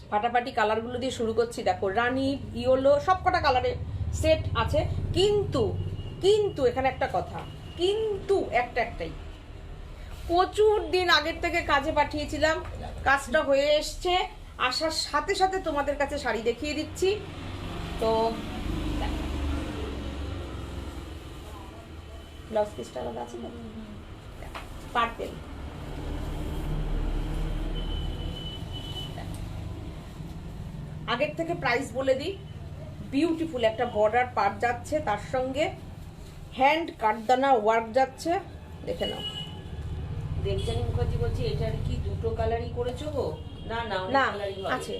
ফাটাফাটি কালারগুলো দিয়ে শুরু করছি। দেখো রানী, ইয়েলো, সব কটা কালারের সেট আছে। কিন্তু কিন্তু এখানে একটা কথা, কিন্তু একটাই, প্রচুর দিন আগের থেকে কাজে পাঠিয়েছিলাম, কাজটা হয়ে এসছে, আসার সাথে সাথে তোমাদের কাছে শাড়ি দেখিয়ে দিচ্ছি। তো ব্লাউজ পিসটা আলাদা আছে, পার্পেল। আগের থেকে প্রাইস বলে দিই, বিউটিফুল একটা বর্ডার পার্ট যাচ্ছে, তার সঙ্গে হ্যান্ড কাঠদানা ওয়ার্ক যাচ্ছে, দেখে নাও। দেবজানী মুখার্জি বলছি এটার কি দুটো কালারই করেছো গো? না না না কালারই আছে,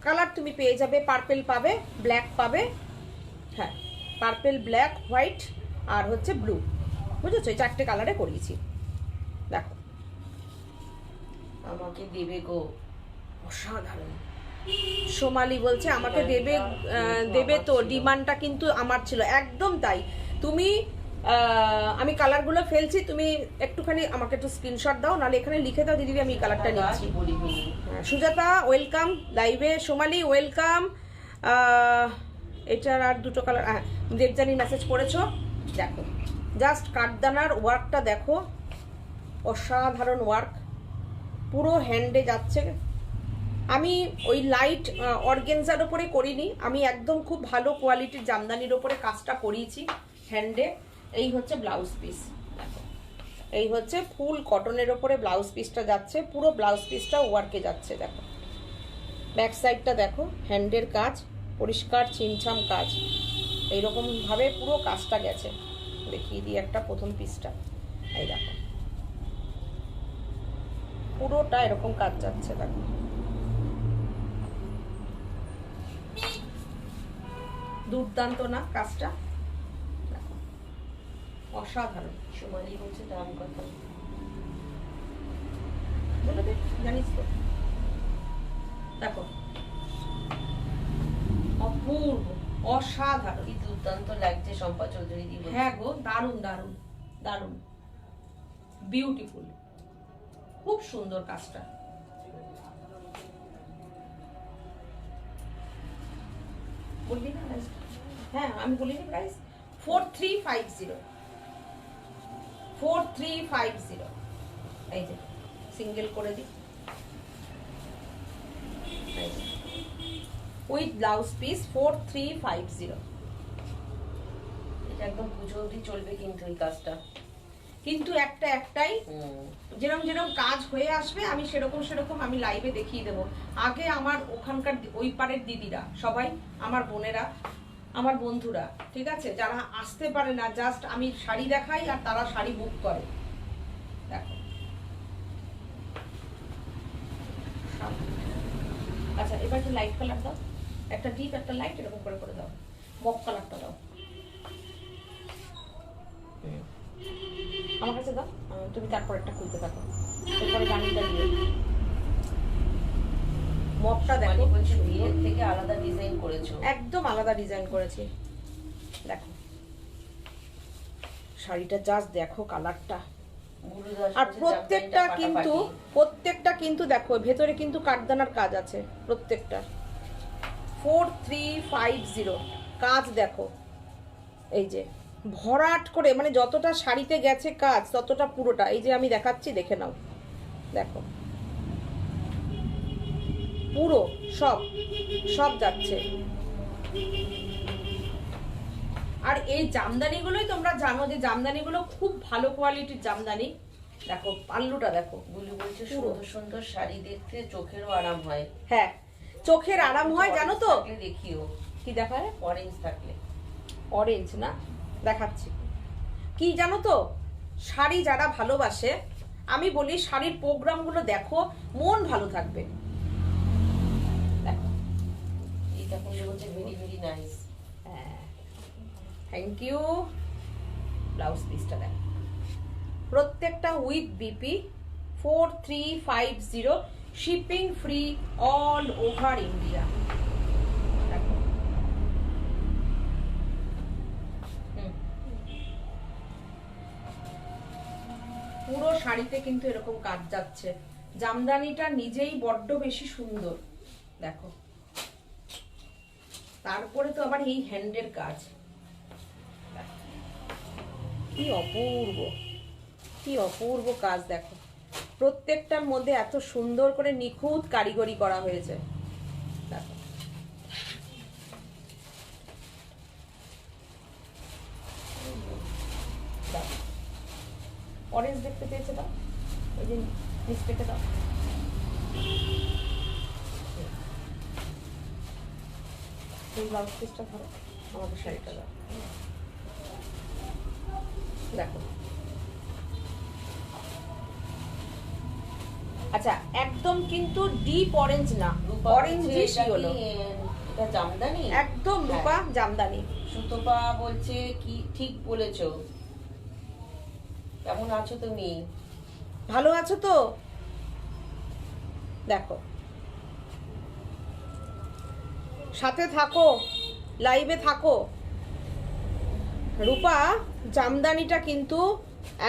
কালার তুমি পেয়ে যাবে, পার্পেল পাবে, ব্ল্যাক পাবে। হ্যাঁ পার্পেল, ব্ল্যাক, হোয়াইট আর হচ্ছে ব্লু, বুঝেছো? এই 4টে কালারে করিয়েছি। দেখো আমাকে দেবে গো, অসাধারণ। সোমালি বলছে আমাকে দেবে, দেবে তো, ডিমান্ডটা কিন্তু আমার ছিল। একদম তাই। তুমি আমি কালারগুলো ফেলছি, তুমি একটুখানি আমাকে একটু স্ক্রিনশট দাও, নাহলে এখানে লিখে দাও দিদি আমি কালারটা নিচ্ছি। সুজাতা ওয়েলকাম লাইভে, সোমালি ওয়েলকাম। এটার আর দুটো কালার, হ্যাঁ দেবজানি মেসেজ করেছো। দেখো জাস্ট কাঠদানার ওয়ার্কটা দেখো, অসাধারণ ওয়ার্ক, পুরো হ্যান্ডে যাচ্ছে। আমি ওই লাইট অর্গেনজার ওপরে করিনি, আমি একদম খুব ভালো কোয়ালিটির জামদানির ওপরে কাজটা করিয়েছি হ্যান্ডে। এই হচ্ছে ব্লাউজ পিস, দেখো এই হচ্ছে ফুল কটনের ওপরে ব্লাউজ পিসটা যাচ্ছে, পুরো ব্লাউজ পিসটা ওয়ার্কে যাচ্ছে। দেখো ব্যাক সাইডটা দেখো, হ্যান্ডের কাজ, পরিষ্কার ছিমছাম কাজ, এইরকম ভাবে পুরো কাজটা গেছে। দেখিয়ে দিই একটা প্রথম পিসটা, এই দেখো পুরোটা এরকম কাজ যাচ্ছে। দেখো দুর্দান্ত না কাজটা? দেখো অসাধারণ। সোমালি বলছে দাম কত বলে দে, জানিস তো। দেখো অপূর্ব, অসাধারণ, কি দুর্দান্ত লাগছে শম্পা চৌধুরী দি। হ্যাঁ গো দারুণ দারুণ দারুণ, বিউটিফুল। খুব সুন্দর কাজটা। বলবি না প্রাইস? হ্যাঁ আমি বলিনি প্রাইস 4350, 4350। এই যে সিঙ্গেল করে দিই, উইথ ব্লাউজ পিস 4350। এটা একদম পুজো অবধি চলবে কিন্তু এই কাজটা। কিন্তু একটাই যেরকম যেরকম কাজ হয়ে আসবে আমি সেরকম আমি লাইভে দেখিয়ে দেবো। আগে আমার ওখানকার ওই পারের দিদিরা সবাই আমার বোনেরা, আমার বন্ধুরা, ঠিক আছে, যারা আসতে পারে না, জাস্ট আমি শাড়ি দেখাই আর তারা শাড়ি বুক করে। দেখো আচ্ছা, এবার একটা লাইট কালার দাও, একটা ডিপ একটা লাইট, এরকম করে করে দাও। মক কালারটা দাও আমার কাছে দাও, তুমি তারপর একটা খুলতে থাকো, এরপরে গানিটা দিয়ে মপটা দেখো। মানে বলছে বিয়ের থেকে আলাদা ডিজাইন করেছো? একদম আলাদা ডিজাইন করেছি। দেখো শাড়িটা জাস্ট দেখো কালারটা। আর প্রত্যেকটা কিন্তু দেখো ভেতরে কিন্তু কাঠদানার কাজ আছে প্রত্যেকটা। 4350 কাজ দেখো, এই যে ভরাট করে, মানে যতটা শাড়িতে গেছে কাজ ততটা পুরোটা। এই যে আমি দেখাচ্ছি, দেখে নাও, দেখো পুরো সব যাচ্ছে। আর এই জামদানিগুলোই তোমরা জানো যে জামদানিগুলো খুব ভালো কোয়ালিটির জামদানি। দেখো পাল্লুটা দেখো, বলি বলছে সুন্দর সুন্দর শাড়ি দেখতে চোখেরও আরাম হয়। হ্যাঁ চোখের আরাম হয়, জানো তো। দেখিও কি দেখায়? অরেঞ্জ থাকলে, অরেঞ্জ না, দেখাচ্ছি কি জানো তো, শাড়ি যারা ভালোবাসে, আমি বলি শাড়ির প্রোগ্রামগুলো দেখো, মন ভালো থাকবে। দেখো এইটা করলে বলছে ভেরি ভেরি নাইস। হ্যাঁ থ্যাংক ইউ। ব্লাউজ পিসটা দেখো, প্রত্যেকটা with BP 4350, shipping free all over India. পুরো শাড়িতে কিন্তু এরকম কাজ যাচ্ছে। জামদানিটা নিজেই বড্ড বেশি সুন্দর, দেখো। তারপরে তো আবার এই হ্যান্ডের কাজ, কি অপূর্ব, কি অপূর্ব কাজ দেখো। প্রত্যেকটার মধ্যে এত সুন্দর করে নিখুঁত কারিগরি করা হয়েছে, দেখো। অরেঞ্জ দেখতে পেয়েছে, দাও ওই যে নিচ থেকে দাও। ব্লাউজ পিসটা ধরো, আমাদের শাড়িটা দাও, দেখো। আচ্ছা একদম কিন্তু ডিপ অরেঞ্জ না, অরেঞ্জিশ হলো। এটা জামদানি একদম রূপা জামদানি। সুতপা বলছে কি ঠিক বলেছো। কেমন আছো তুমি? ভালো আছো তো? দেখো সাথে থাকো, লাইভে থাকো। রূপা জামদানিটা কিন্তু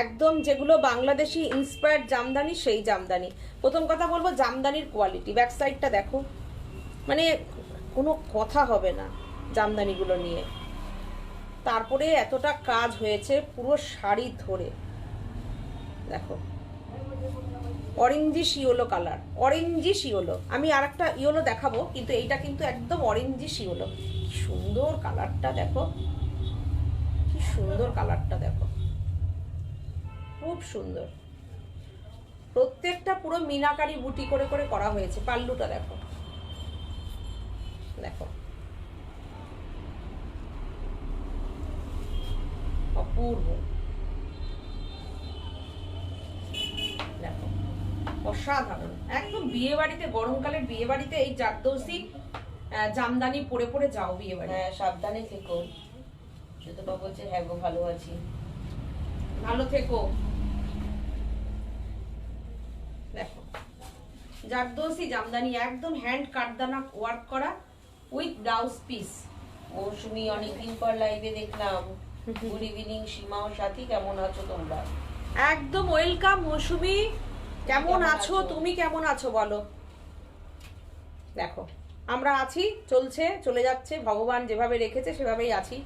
একদম যেগুলো বাংলাদেশি ইন্সপায়ার্ড জামদানি, সেই জামদানি। প্রথম কথা বলবো জামদানির কোয়ালিটি, ব্যাক সাইডটা দেখো, মানে কোনো কথা হবে না জামদানিগুলো নিয়ে। তারপরে এতটা কাজ হয়েছে পুরো শাড়ি ধরে, দেখো orangish yellow colour, orangish yellow. আমি আর একটা ইয়েলো দেখাবো, কিন্তু এইটা কিন্তু একদম অরেঞ্জিশ ইয়েলো। কি সুন্দর কালারটা দেখো, কি সুন্দর কালারটা দেখো, খুব সুন্দর। প্রত্যেকটা পুরো মিনাকারি বুটি করে করে করা হয়েছে। পাল্লুটা দেখো, দেখো অপূর্ব, দেখো অসাধারণ। একদম বিয়ে বাড়িতে, গরমকালের বিয়ে বাড়িতে এই জারদৌসি জামদানি পরে পরে যাও বিয়ে বাড়ি। হ্যাঁ সাবধানে থেকো। সুতপা বলছে হ্যাঁ গো ভালো আছি। ভালো থেকো। দেখো জারদৌসি জামদানি, একদম হ্যান্ড কাটদানা ওয়ার্ক করা উইথ ব্লাউজ পিস। মৌসুমি অনেকদিন পর লাইভে দেখলাম। গুড ইভিনিং সীমা ও সাথী, কেমন আছো তোমরা? একদম ওয়েলকাম মৌসুমি, কেমন আছো তুমি, কেমন আছো বলো? দেখো আমরা আছি, চলছে, চলে যাচ্ছে, ভগবান যেভাবে রেখেছে সেভাবেই আছি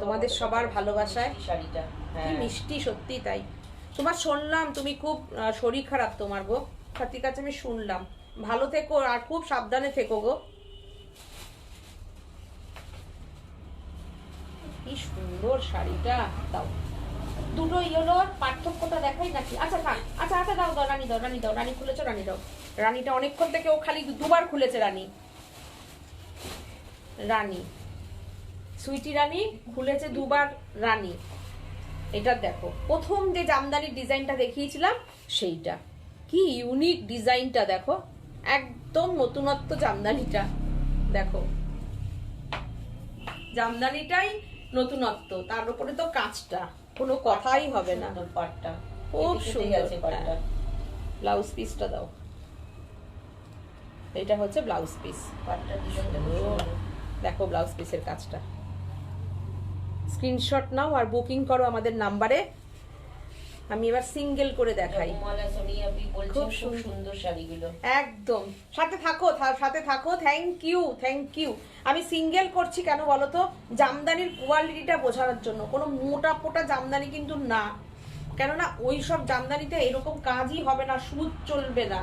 তোমাদের সবার ভালোবাসায়। শাড়িটা কি মিষ্টি, সত্যি তাই। তোমার শুনলাম তুমি খুব শরীর খারাপ তোমার গো, ঠিক আছে আমি শুনলাম। ভালো থেকো আর খুব সাবধানে থেকো গো। কি সুন্দর শাড়িটা, দাও দুটো ইয়েলোর পার্থক্যটা দেখাই নাকি? আচ্ছা থাক, আচ্ছা আচ্ছা দাও দাও, রানী দাও, রানী দাও, রানী খুলেছো, রানী দাও। রানীটা অনেকক্ষণ থেকে ও খালি দুবার খুলেছে, রানী রানী সুইটি রানী খুলেছে দুবার রানী। এটা দেখো, প্রথম যে জামদানির ডিজাইনটা দেখিয়েছিলাম সেইটা, কি ইউনিক ডিজাইনটা দেখো, একদম নতুনত্ব জামদানিটা দেখো, জামদানিটাই নতুনত্ব, তার উপরে তো কাজটা কোনো কথাই হবে না। পাটটা খুব সুন্দর। পাটটা ব্লাউজ পিসটা দাও, এটা হচ্ছে ব্লাউজ পিস। পাটটা ডিজাইনটা দেখো ব্লাউজ পিসের কাজটা, স্ক্রিনশট নাও আর বুকিং করো আমাদের নাম্বারে। আমি এবার সিঙ্গেল করে দেখাই। খুব সুন্দর শাড়িগুলো, একদম সাথে থাকো, সাথে থাকো। Thank you, thank you. আমি সিঙ্গেল করছি কেন বলো তো? জামদানির কোয়ালিটিটা বোঝানোর জন্য। কোনো মোটা পোটা জামদানি কিন্তু না, কেননা ওই সব জামদানিতে এরকম কাজই হবে না, সুচ চলবে না।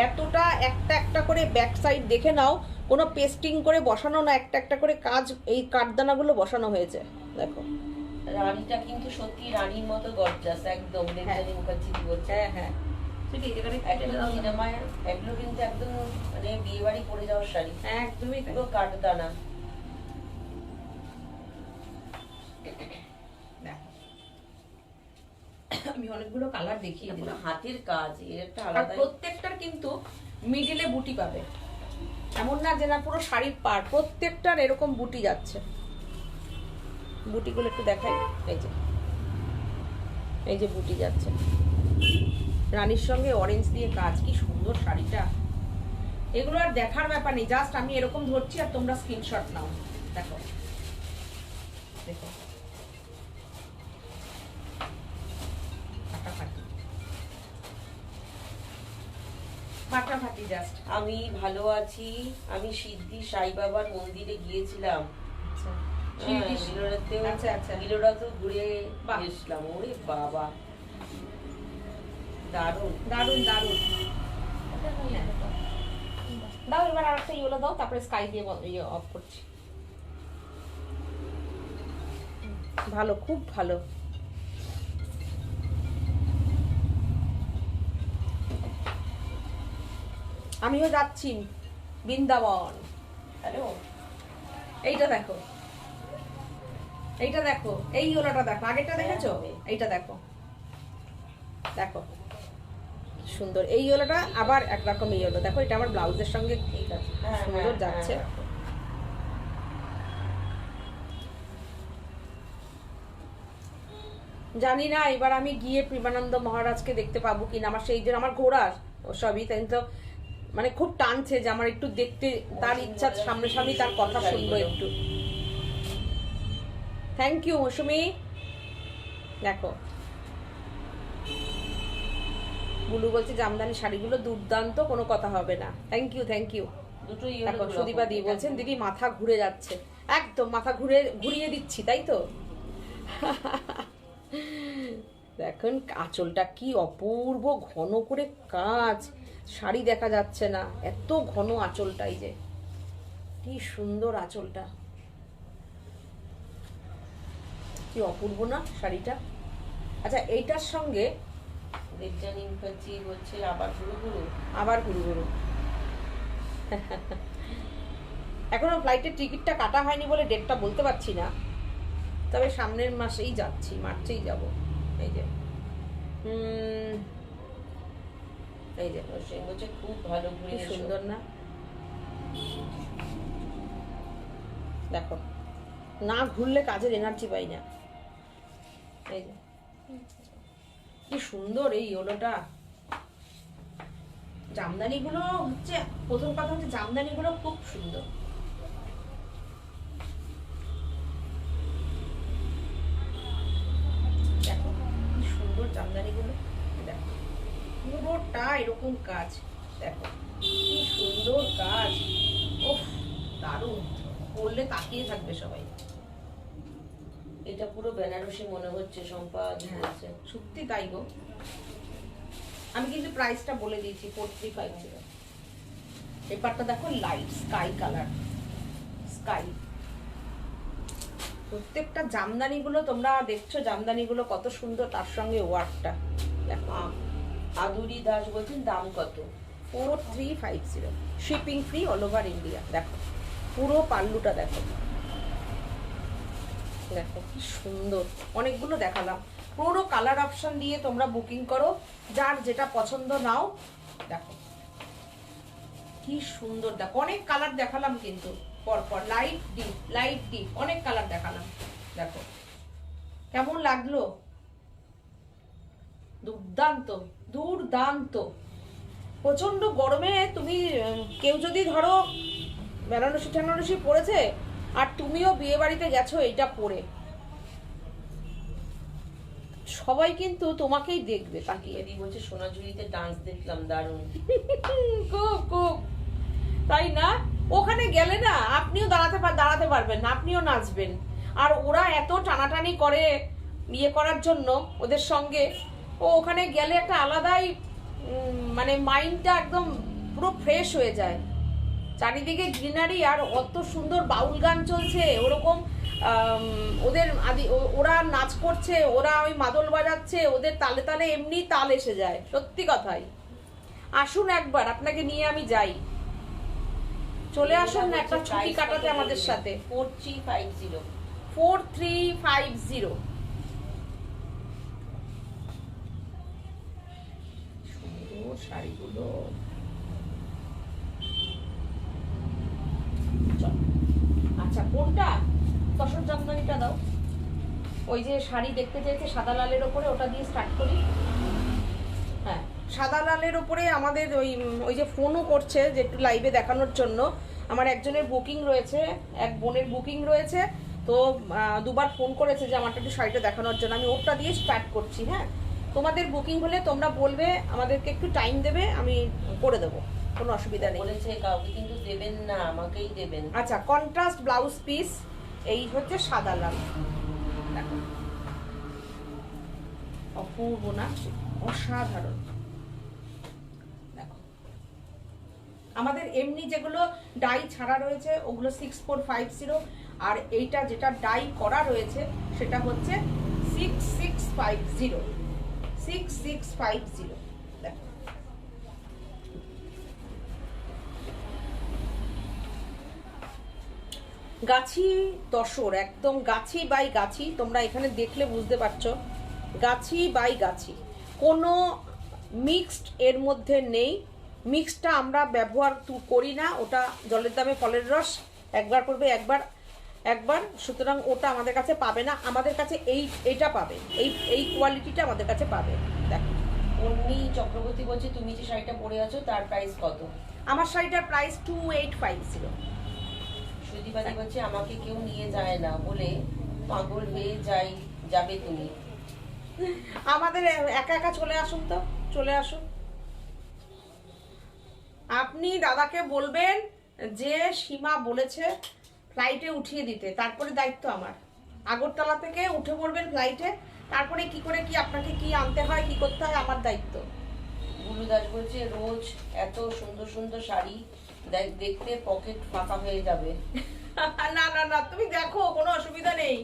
এতটা একটা একটা করে ব্যাক সাইড দেখে নাও, কোনো পেস্টিং করে বসানো না, একটা একটা করে কাজ, এই কাঠদানাগুলো বসানো হয়েছে দেখো। রানীটা কিন্তু সত্যি রানীর মতো গর্জাস, একদম দেবযানী মুখার্জি বলছে। হ্যাঁ হ্যাঁ, এগুলো কিন্তু একদম মানে বিয়ে বাড়ি পরে যাওয়ার শাড়ি, একদমই পুরো কাঠদানা। আমি অনেকগুলো কালার দেখিয়ে দিলাম। হাতের কাজ এর একটা আর আলাদা, প্রত্যেকটার কিন্তু মিডিলে বুটি পাবে, এমন না যে না পুরো শাড়ির পার, প্রত্যেকটার এরকম বুটি যাচ্ছে। বুটিগুলো একটু দেখাই, এই যে এই যে বুটি যাচ্ছে, রানীর সঙ্গে অরেঞ্জ দিয়ে কাজ, কি সুন্দর শাড়িটা। এগুলো আর দেখার ব্যাপার নেই, জাস্ট আমি এরকম ধরছি আর তোমরা স্ক্রিনশট নাও। দেখো দেখো, ফাটাফাটি ফাটাফাটি জাস্ট। আমি ভালো আছি। আমি সিদ্ধি সাই বাবার মন্দিরে গিয়েছিলাম। আচ্ছা আচ্ছা আচ্ছা, গিলোরাতেও ঘুরে এসলাম। ওরে বাবা, দারুণ দারুণ দারুণ। দাও এবার আরেকটা ইয়েলো দাও, তারপরে স্কাই দিয়ে ইয়ে অফ করছি। ভালো, খুব ভালো। আমিও যাচ্ছি বৃন্দাবন। হ্যালো, এইটা দেখো, এইটা দেখো, এই ইয়েলোটা দেখো, আগেরটা দেখেছো? এইটা দেখো, দেখো সুন্দর এই ইয়েলোটা, আবার একরকম ইয়েলো দেখো, এটা আমার ব্লাউজের সঙ্গে ঠিক আছে, সুন্দর যাচ্ছে। জানি না এবার আমি গিয়ে প্রেমানন্দ মহারাজকে দেখতে পাবো কিনা। আমার সেই যে আমার ঘোড়া ও সবই, তাই তো মানে খুব টানছে যে আমার একটু দেখতে, তার ইচ্ছা সামনে সামনে তার কথা শুনবো একটু। থ্যাংক ইউ মৌসুমি। দেখো বুলু বলছে জামদানি শাড়িগুলো দুর্দান্ত, কোনো কথা হবে না। Thank you, thank you. দুটো দেখো সুদীপা দি বলছেন দিদি মাথা ঘুরে যাচ্ছে, একদম মাথা ঘুরিয়ে দিচ্ছি, তাই তো। দেখুন আঁচলটা কি অপূর্ব ঘন করে কাজ, শাড়ি দেখা যাচ্ছে না, এত ঘন আঁচলটাই যে কি সুন্দর আঁচলটা, কি অপূর্ব না শাড়িটা। আচ্ছা এইটার সঙ্গে দেবযানী মুখার্জি বলছে আবার ঘুরু ঘুরু, আবার ঘুরু ঘুরু। এখনো ফ্লাইটের টিকিটটা কাটা হয়নি বলে ডেটটা বলতে পারছি না, তবে সামনের মাসেই যাচ্ছি, মার্চেই যাব। এই যে এই যে সে বলছে খুব ভালো ঘুরে কি সুন্দর না, দেখো না ঘুরলে কাজের এনার্জি পাই না। এই যে কি সুন্দর এই ইয়েলোটা। জামদানিগুলো হচ্ছে, প্রথম কথা হচ্ছে জামদানিগুলো খুব সুন্দর। দেখো কি সুন্দর জামদানিগুলো, দেখো পুরোটা এরকম কাজ, দেখো কি সুন্দর কাজ। ওহ দারুণ, পরলে তাকিয়ে থাকবে সবাই। এটা পুরো বেনারসি মনে হচ্ছে শম্পা বলছে। সত্যি তাই গো। আমি কিন্তু প্রাইসটা বলে দিয়েছি 4350। পেপারটা দেখো লাইট স্কাই কালার, স্কাই। প্রত্যেকটা জামদানিগুলো তোমরা দেখছো, জামদানিগুলো কত সুন্দর, তার সঙ্গে ওয়ার্কটা দেখো। আদুরি দাস বলছেন দাম কত? 4350, shipping free all over India. দেখো পুরো পাল্লুটা দেখো, দেখো কি সুন্দর। অনেকগুলো দেখালাম, পুরো কালার অপশন দিয়ে তোমরা বুকিং করো, যার যেটা পছন্দ নাও। দেখো কি সুন্দর, দেখো অনেক কালার দেখালাম কিন্তু পরপর, লাইট ডিপ অনেক কালার দেখালাম। দেখো কেমন লাগলো, দুর্দান্ত দুর্দান্ত। প্রচন্ড গরমে তুমি কেউ যদি ধরো বেনারসি টেনারসি পরেছে আর তুমিও বিয়ে বাড়িতে গেছো এইটা পরে, সবাই কিন্তু তোমাকেই দেখবে তাকিয়ে। এদি বলছে সোনাঝুরিতে ডান্স দেখলাম, দারুণ। খুব খুব, তাই না? ওখানে গেলে না আপনিও দাঁড়াতে পারবেন না, আপনিও নাচবেন। আর ওরা এত টানাটানি করে বিয়ে করার জন্য ওদের সঙ্গে, ও ওখানে গেলে একটা আলাদাই মানে মাইন্ডটা একদম পুরো ফ্রেশ হয়ে যায়। চারিদিকে গ্রিনারি, আর অত সুন্দর বাউল গান চলছে, ওরকম ওদের ওরা নাচ করছে, ওরা ওই মাদল বাজাচ্ছে, ওদের তালে তালে এমনি তাল এসে যায়। সত্যি কথাই, আসুন একবার, আপনাকে নিয়ে আমি যাই। চলে আসুন না একটা ছুটি কাটাতে আমাদের সাথে। 4350। সুন্দর শাড়িগুলো। আচ্ছা কোনটা? তসর জামদানিটা দাও। ওই যে শাড়ি দেখতে চাইছে সাদা লালের ওপরে, ওটা দিয়ে স্টার্ট করি। হ্যাঁ সাদা লালের ওপরে আমাদের ওই যে ফোনও করছে যে একটু লাইভে দেখানোর জন্য। আমার একজনের বুকিং রয়েছে, এক বোনের বুকিং রয়েছে, তো দুবার ফোন করেছে যে আমারটা একটু শাড়িটা দেখানোর জন্য। আমি ওটা দিয়ে স্টার্ট করছি। হ্যাঁ তোমাদের বুকিং হলে তোমরা বলবে, আমাদেরকে একটু টাইম দেবে, আমি করে দেবো, কোনো অসুবিধা নেই। বলেছে কাউকে কিন্তু দেবেন না, আমাকেই দেবেন। আচ্ছা কন্ট্রাস্ট ব্লাউজ পিস, এই হচ্ছে সাদা লাল। দেখো অপূর্ব না, অসাধারণ। দেখো আমাদের এমনি যেগুলো ডাই ছাড়া রয়েছে ওগুলো 6450, আর এইটা যেটা ডাই করা রয়েছে সেটা হচ্ছে 6650। 6650। দেখো গাছি তসর, একদম গাছি বাই গাছি। তোমরা এখানে দেখলে বুঝতে পারছো, গাছি বাই গাছি, কোনো মিক্সড এর মধ্যে নেই। মিক্সটা আমরা ব্যবহার করি না, ওটা জলের দামে ফলের রস, একবার করবে একবার, সুতরাং ওটা আমাদের কাছে পাবে না। আমাদের কাছে এইটা পাবে, এই কোয়ালিটিটা আমাদের কাছে পাবে। দেখো অন্নি চক্রবর্তী বলছে তুমি যে শাড়িটা পরে আছো তার প্রাইস কত? আমার শাড়িটার প্রাইস 2850। সুদীপাদি বলছে আমাকে কেউ নিয়ে যায় না বলে পাগল হয়ে যাবে তুমি। আমাদের একা একা চলে আসুন, তো চলে আসুন। আপনি দাদাকে বলবেন যে সীমা বলেছে ফ্লাইটে উঠিয়ে দিতে, তারপরে দায়িত্ব আমার। আগরতলা থেকে উঠে পড়বেন ফ্লাইটে, তারপরে কি করে কি আপনাকে কি আনতে হয়, কি করতে হয়, আমার দায়িত্ব। গুরু দাস বলছে রোজ এত সুন্দর সুন্দর শাড়ি দেখতে পকেট ফাঁকা হয়ে যাবে। না না না, তুমি দেখো কোনো অসুবিধা নেই।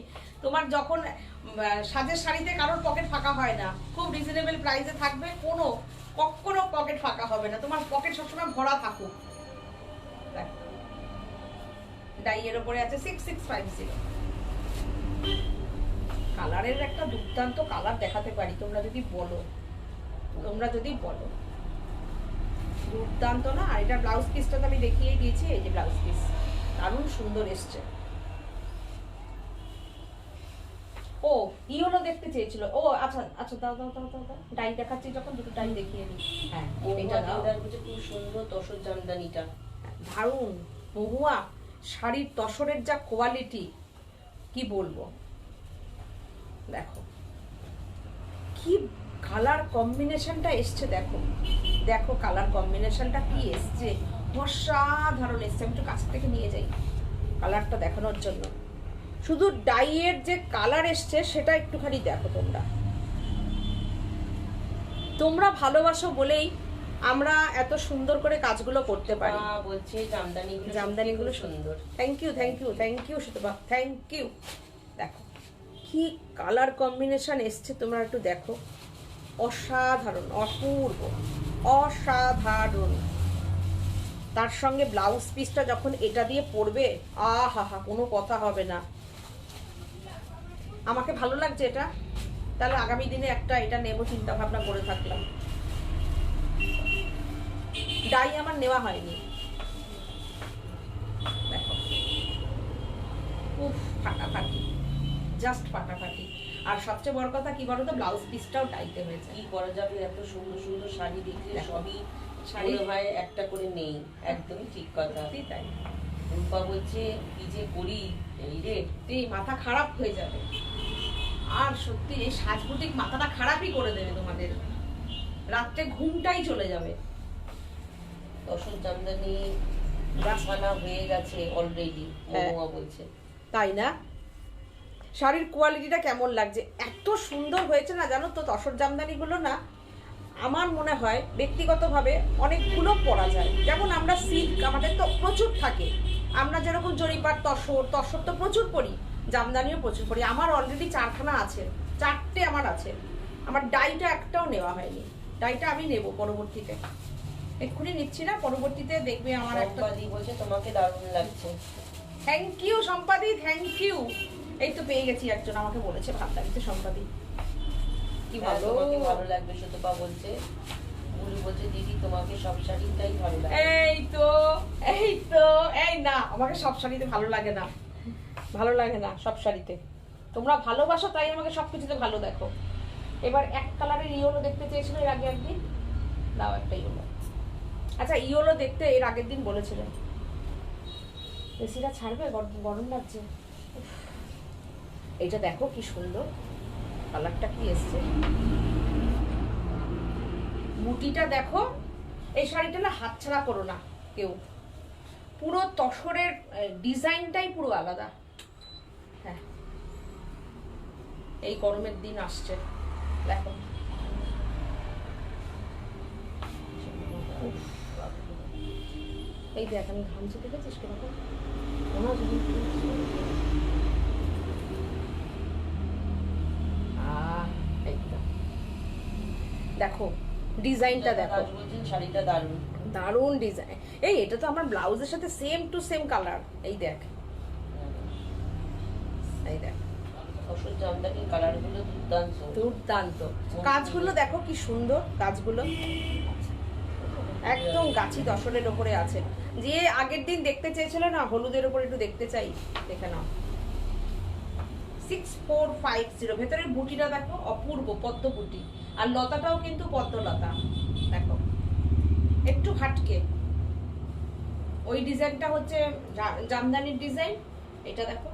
তোমার যখন সাজের শাড়িতে কারোর পকেট ফাঁকা হয় না, খুব রিজনেবল প্রাইসে থাকবে, কখনো পকেট ফাঁকা হবে না, তোমার পকেট সবসময় ভরা থাকুক। ডাইয়ের উপরে আছে 6650। কালারের একটা দুর্দান্ত কালার দেখাতে পারি, তোমরা যদি বলো, দুর্দান্ত না? আর এটা ব্লাউজ পিসটা তো আমি দেখিয়ে দিয়েছি, এই যে ব্লাউজ পিস দারুণ সুন্দর এসছে। ও ইয়েলো দেখতে চেয়েছিল, ও আচ্ছা আচ্ছা, দাও দাও দাও দাও দাও, ডাই দেখাচ্ছি যখন, দুটো ডাই দেখিয়ে দিই। হ্যাঁ এটা দাও, খুব সুন্দর তসর জামদানিটা, দারুণ। মহুয়া শাড়ির তসরের যা কোয়ালিটি কি বলবো, দেখো কি কালার কম্বিনেশনটা এসছে দেখো, দেখো কালার কম্বিনেশনটা কি এসছে, অসাধারণ এসছে। আমি একটু কাছ থেকে নিয়ে যাই কালারটা দেখানোর জন্য। শুধু ডাইয়ের যে কালার এসছে সেটা একটুখানি দেখো তোমরা। তোমরা ভালোবাসো বলেই আমরা এত সুন্দর করে কাজগুলো করতে পারি। বলছে জামদানিগুলো সুন্দর। Thank you, thank you, thank you Sutapa, thank you. দেখো কি কালার কম্বিনেশন এসছে, তোমরা একটু দেখো, অসাধারণ, অপূর্ব, অসাধারণ। তার সঙ্গে ব্লাউজ পিসটা যখন এটা দিয়ে পরবে, আহা হা, কোনো কথা হবে না। আমাকে ভালো লাগছে এটা, তাহলে আগামী দিনে একটা এটা নেব চিন্তা ভাবনা করে থাকলাম। ডাই আমার নেওয়া হয়নি, দেখো উফ, ফাটাফাটি, জাস্ট ফাটাফাটি। আর সবচেয়ে বড় কথা কি বলতো, ব্লাউজ পিসটাও টাইতে হয়েছে। কি করা যাবে, এত সুন্দর সুন্দর শাড়ি দেখলে সবই শাড়ি মনে হয় একটা করে নেই। একদমই ঠিক কথা। তাই রূপা বলছে কি যে করি, এই রে এই মাথা খারাপ হয়ে যাবে। আর সত্যি এই সাজবুটিক মাথাটা খারাপই করে দেবে তোমাদের, রাত্রে ঘুমটাই চলে যাবে। তসর জামদানি রাসানা হয়ে গেছে অলরেডি, মহুয়া বলছে। তাই না? শাড়ির কোয়ালিটিটা কেমন লাগছে, এত সুন্দর হয়েছে না জানো তো। তসর জামদানিগুলো না আমার মনে হয় ব্যক্তিগতভাবে অনেকগুলো পরা যায়। যেমন আমরা সিল্ক আমাদের তো প্রচুর থাকে, আমরা যেরকম জরিপার তসর তসর তো প্রচুর পরি, জামদানিও প্রচুর পরি। আমার অলরেডি 4খানা আছে, 4টে আমার আছে। আমার ডাইটা একটাও নেওয়া হয়নি, ডাইটা আমি নেব পরবর্তীতে, এক্ষুনি নিচ্ছি না, পরবর্তীতে দেখবে আমার একটা। বলছে তোমাকে দারুণ লাগছে। Thank you Sampadi, thank you. এই তো পেয়ে গেছি একজন, আমাকে বলেছে ভালো লাগছে সম্পাদি। কি ভালো, তোমাকে ভালো লাগবে সুতপা বলছে। বুড়ি বলছে দিদি তোমাকে সব শাড়িটাই ভালো লাগে। এই তো, এই তো, এই না, আমাকে সব শাড়িতে ভালো লাগে না, ভালো লাগে না সব শাড়িতে। তোমরা ভালোবাসো তাই আমাকে সবকিছুতে ভালো দেখো। এবার এক কালারের ইয়েলো দেখতে চেয়েছিল এর আগে একদিন, দাও একটা ইয়েলো। আচ্ছা ইয়েলো দেখতে এর আগের দিন বলেছিলেন। এসিটা ছাড়বে, গরম লাগছে। এইটা দেখো কি সুন্দর কালারটা, কি এসছে মুটিটা দেখো। এই শাড়িটা না হাতছাড়া করো না কেউ, পুরো তসরের ডিজাইনটাই পুরো আলাদা। হ্যাঁ, এই গরমের দিন আসছে, দেখো এই দেখ আমি ঘামছি, দেখেছিস কিরকম? দেখো ডিজাইনটা দেখো, শাড়িটা দারুণ, দারুণ ডিজাইন। এই এটা তো আমার ব্লাউজের সাথে সেম টু সেম কালার। এই দেখ, এই দেখ তসর জামদানির কালারগুলো দুর্দান্ত, দুর্দান্ত। কাজগুলো দেখো কি সুন্দর, কাজগুলো একদম গাছি তসরের ওপরে আছে। যে আগের দিন দেখতে চেয়েছিল না হলুদের ওপরে, একটু দেখতে চাই, দেখে নাও। 6450, ভেতরের বুটিটা দেখো অপূর্ব পদ্ম বুটি, আর লতাটাও কিন্তু পদ্মলতা। দেখো একটু হাটকে, ওই ডিজাইনটা হচ্ছে জামদানির ডিজাইন, এটা দেখো।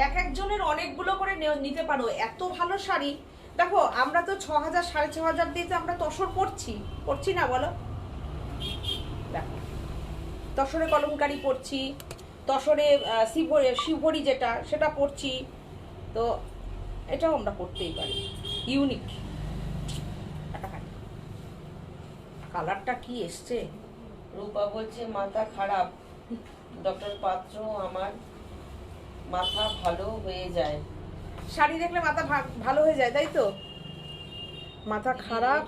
এক একজনের অনেকগুলো করে নিতে পারো, এত ভালো শাড়ি। দেখো আমরা তো 6000 6500 দিয়ে তো আমরা তসর পড়ছি না বলো? দেখো তসরে কলমকারি পড়ছি, তসরে শিবরি যেটা সেটা পড়ছি, তো এটাও আমরা পড়তেই পারি। ইউনিক কালারটা কি এসছে। রূপা বলছে মাথা খারাপ, ডক্টর পাত্র আমার মাথা ভালো হয়ে যায়। শাড়ি দেখলে মাথা ভালো হয়ে যায়, তাই তো? মাথা খারাপ,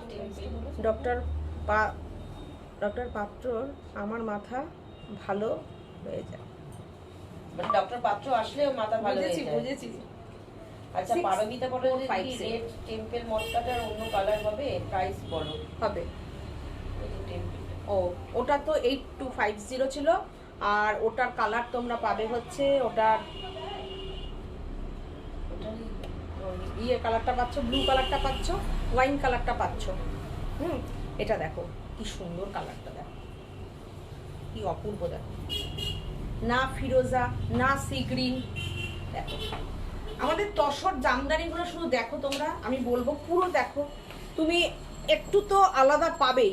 ডক্টর পাত্রর আমার মাথা ভালো হয়ে যায়। মানে ডক্টর পাত্র আসলে মাথা ভালো হয়ে যায়। বুঝেছি। আচ্ছা পারমিতা বলে রেড টেম্পল মটকাটার অন্য কালার হবে, প্রাইস বলো। হবে ও, ওটা তো 8250 ছিল, আর ওটার কালার তোমরা পাবে হচ্ছে ওটার ইয়ে কালারটা পাচ্ছ, ব্লু কালারটা পাচ্ছ, ওয়াইন কালারটা পাচ্ছ। এটা দেখো কি সুন্দর কালারটা, দেখো কি অপূর্ব, দেখো না ফিরোজা না সি গ্রিন, দেখো আমাদের তসর জামদানিগুলো শুধু দেখো তোমরা, আমি বলবো পুরো দেখো, তুমি একটু তো আলাদা পাবেই।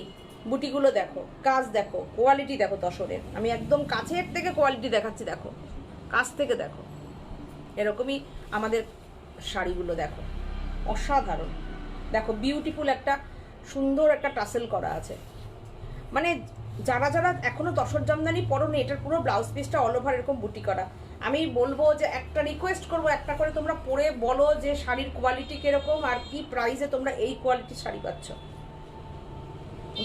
বুটিগুলো দেখো, কাজ দেখো, কোয়ালিটি দেখো তসরের। আমি একদম কাছের থেকে কোয়ালিটি দেখাচ্ছি, দেখো কাছ থেকে দেখো। এরকমই আমাদের শাড়িগুলো দেখো, অসাধারণ। দেখো বিউটিফুল একটা সুন্দর একটা টাসেল করা আছে। মানে যারা যারা এখনো তসর জামদানি পরোনি, এটার পুরো ব্লাউজ পিসটা অল ওভার এরকম বুটি করা। আমি বলবো যে একটা রিকোয়েস্ট করবো, একটা করে তোমরা পরে বলো যে শাড়ির কোয়ালিটি কিরকম আর কি প্রাইসে তোমরা এই কোয়ালিটির শাড়ি পাচ্ছ।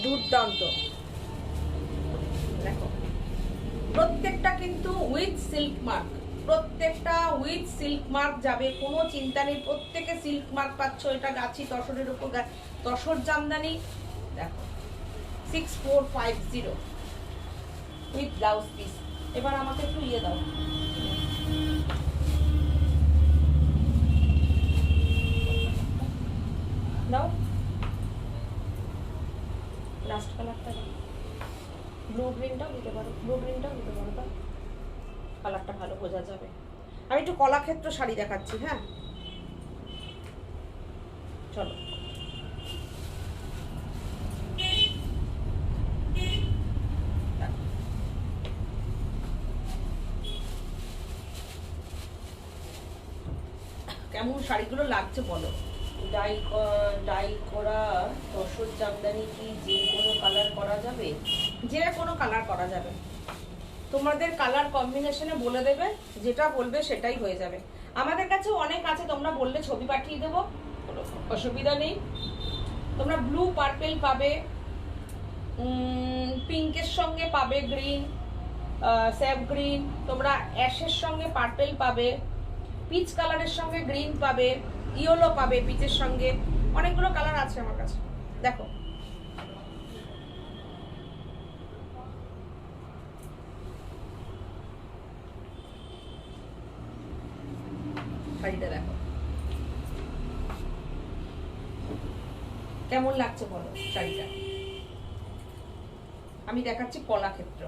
দুর্দান্ত। দেখো প্রত্যেকটা কিন্তু উইথ সিল্ক মার্ক, প্রত্যেকটা উইথ সিল্ক মার্ক যাবে, কোনো চিন্তা নেই, প্রত্যেকে সিল্ক মার্ক পাচ্ছ। এটা গাছি তসরের উপর তসর জামদানি। দেখো 6450 উইথ ব্লাউজ পিস। এবার আমাকে একটু ইয়ে দাও, দাও লাস্ট কালারটা দাও, ব্লু গ্রিনটাও দিতে পারো, ব্লু গ্রিনটাও দিতে পারো, দাও কালারটা ভালো বোঝা যাবে। আমি একটু কলাক্ষেত্র শাড়ি দেখাচ্ছি। হ্যাঁ চলো, কেমন শাড়িগুলো লাগছে বলো। ডাই করা তসর জামদানি কি যে কোনো কালার করা যাবে? যে কোনো কালার করা যাবে, তোমাদের কালার কম্বিনেশনে বলে দেবে, যেটা বলবে সেটাই হয়ে যাবে। আমাদের কাছে অনেক আছে, তোমরা বললে ছবি পাঠিয়ে দেবো, কোনো অসুবিধা নেই। তোমরা ব্লু পার্পেল পাবে, পিঙ্কের সঙ্গে পাবে গ্রিন, স্যাপ গ্রিন, তোমরা অ্যাশের সঙ্গে পার্পেল পাবে, পিচ কালারের সঙ্গে গ্রিন পাবে, ইয়েলো পাবে পিচের সঙ্গে, অনেকগুলো কালার আছে আমার কাছে। দেখো শাড়িটা দেখো কেমন লাগছে বলো শাড়িটা। আমি দেখাচ্ছি কলাক্ষেত্র।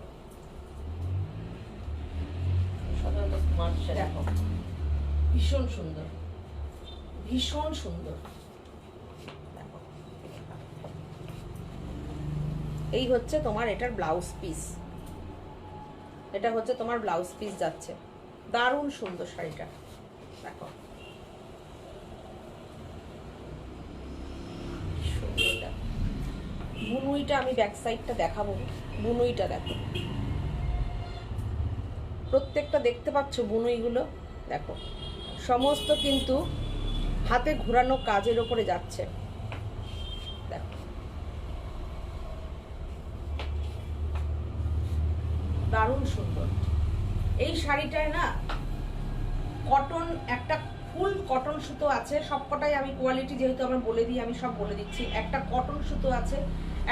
সাধারণত স্মার্ট শাড়ি। দেখো ভীষণ সুন্দর, ভীষণ সুন্দর। দেখো এই হচ্ছে তোমার এটার ব্লাউজ পিস, এটা হচ্ছে তোমার ব্লাউজ পিস যাচ্ছে। দারুণ সুন্দর শাড়িটা। দেখো সুন্দর। দেখো বুনুইটা আমি ব্যাক সাইডটা দেখাবো, বুনুইটা দেখো, প্রত্যেকটা দেখতে পাচ্ছ বুনুইগুলো। দেখো সমস্ত কিন্তু হাতে ঘোরানো কাজের ওপরে যাচ্ছে। দেখো দারুণ সুন্দর এই শাড়িটায় না। কটন, একটা ফুল কটন সুতো আছে, সবকটাই আমি কোয়ালিটি যেহেতু আমার বলে দিই, আমি সব বলে দিচ্ছি। একটা কটন সুতো আছে,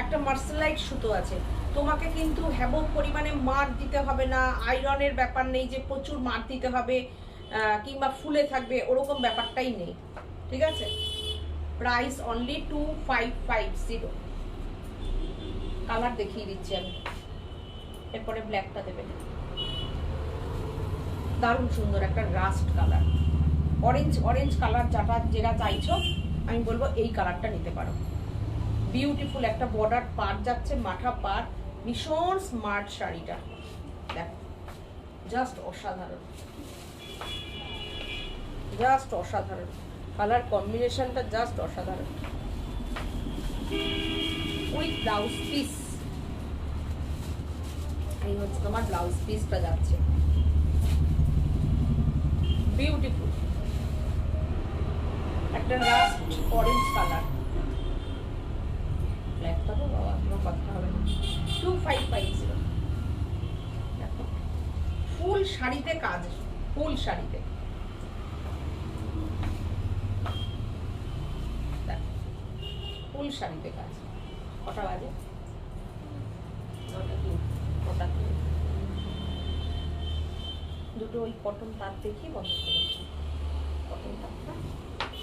একটা মার্সেলাইট সুতো আছে। তোমাকে কিন্তু হ্যাবক পরিমাণে মার দিতে হবে না, আয়রনের ব্যাপার নেই যে প্রচুর মার দিতে হবে কিংবা ফুলে থাকবে, ওরকম ব্যাপারটাই নেই। ঠিক আছে, প্রাইস অনলি 2550। কালার দেখিয়ে দিচ্ছি আমি, এরপরে ব্ল্যাকটা দেবে। দারুণ সুন্দর একটা rushed colour, orange orange colour, যেটা চাইছো আমি বলবো এই কালারটা নিতে পারো। বিউটিফুল একটা বর্ডার পার যাচ্ছে, মাথা পার, ভীষণ স্মার্ট শাড়িটা। দেখো জাস্ট অসাধারণ, জাস্ট অসাধারণ, কালার কম্বিনেশনটা জাস্ট অসাধারণ। উইথ ব্লাউজ পিস, এই হচ্ছে তোমার ব্লাউজ পিসটা যাচ্ছে। বিউটিফুল একটা রাস্ট অরেঞ্জ কালার। ব্ল্যাকটা তো বাবা কোনো কথা হবে না। 2550। দেখো ফুল শাড়িতে কাজ, ফুল শাড়িতে। দেখো ফুল শাড়িতে কাজ। কটা বাজে? কটা? দুটো ওই কটন তার দেখি বন্ধ করে, কটন তারটা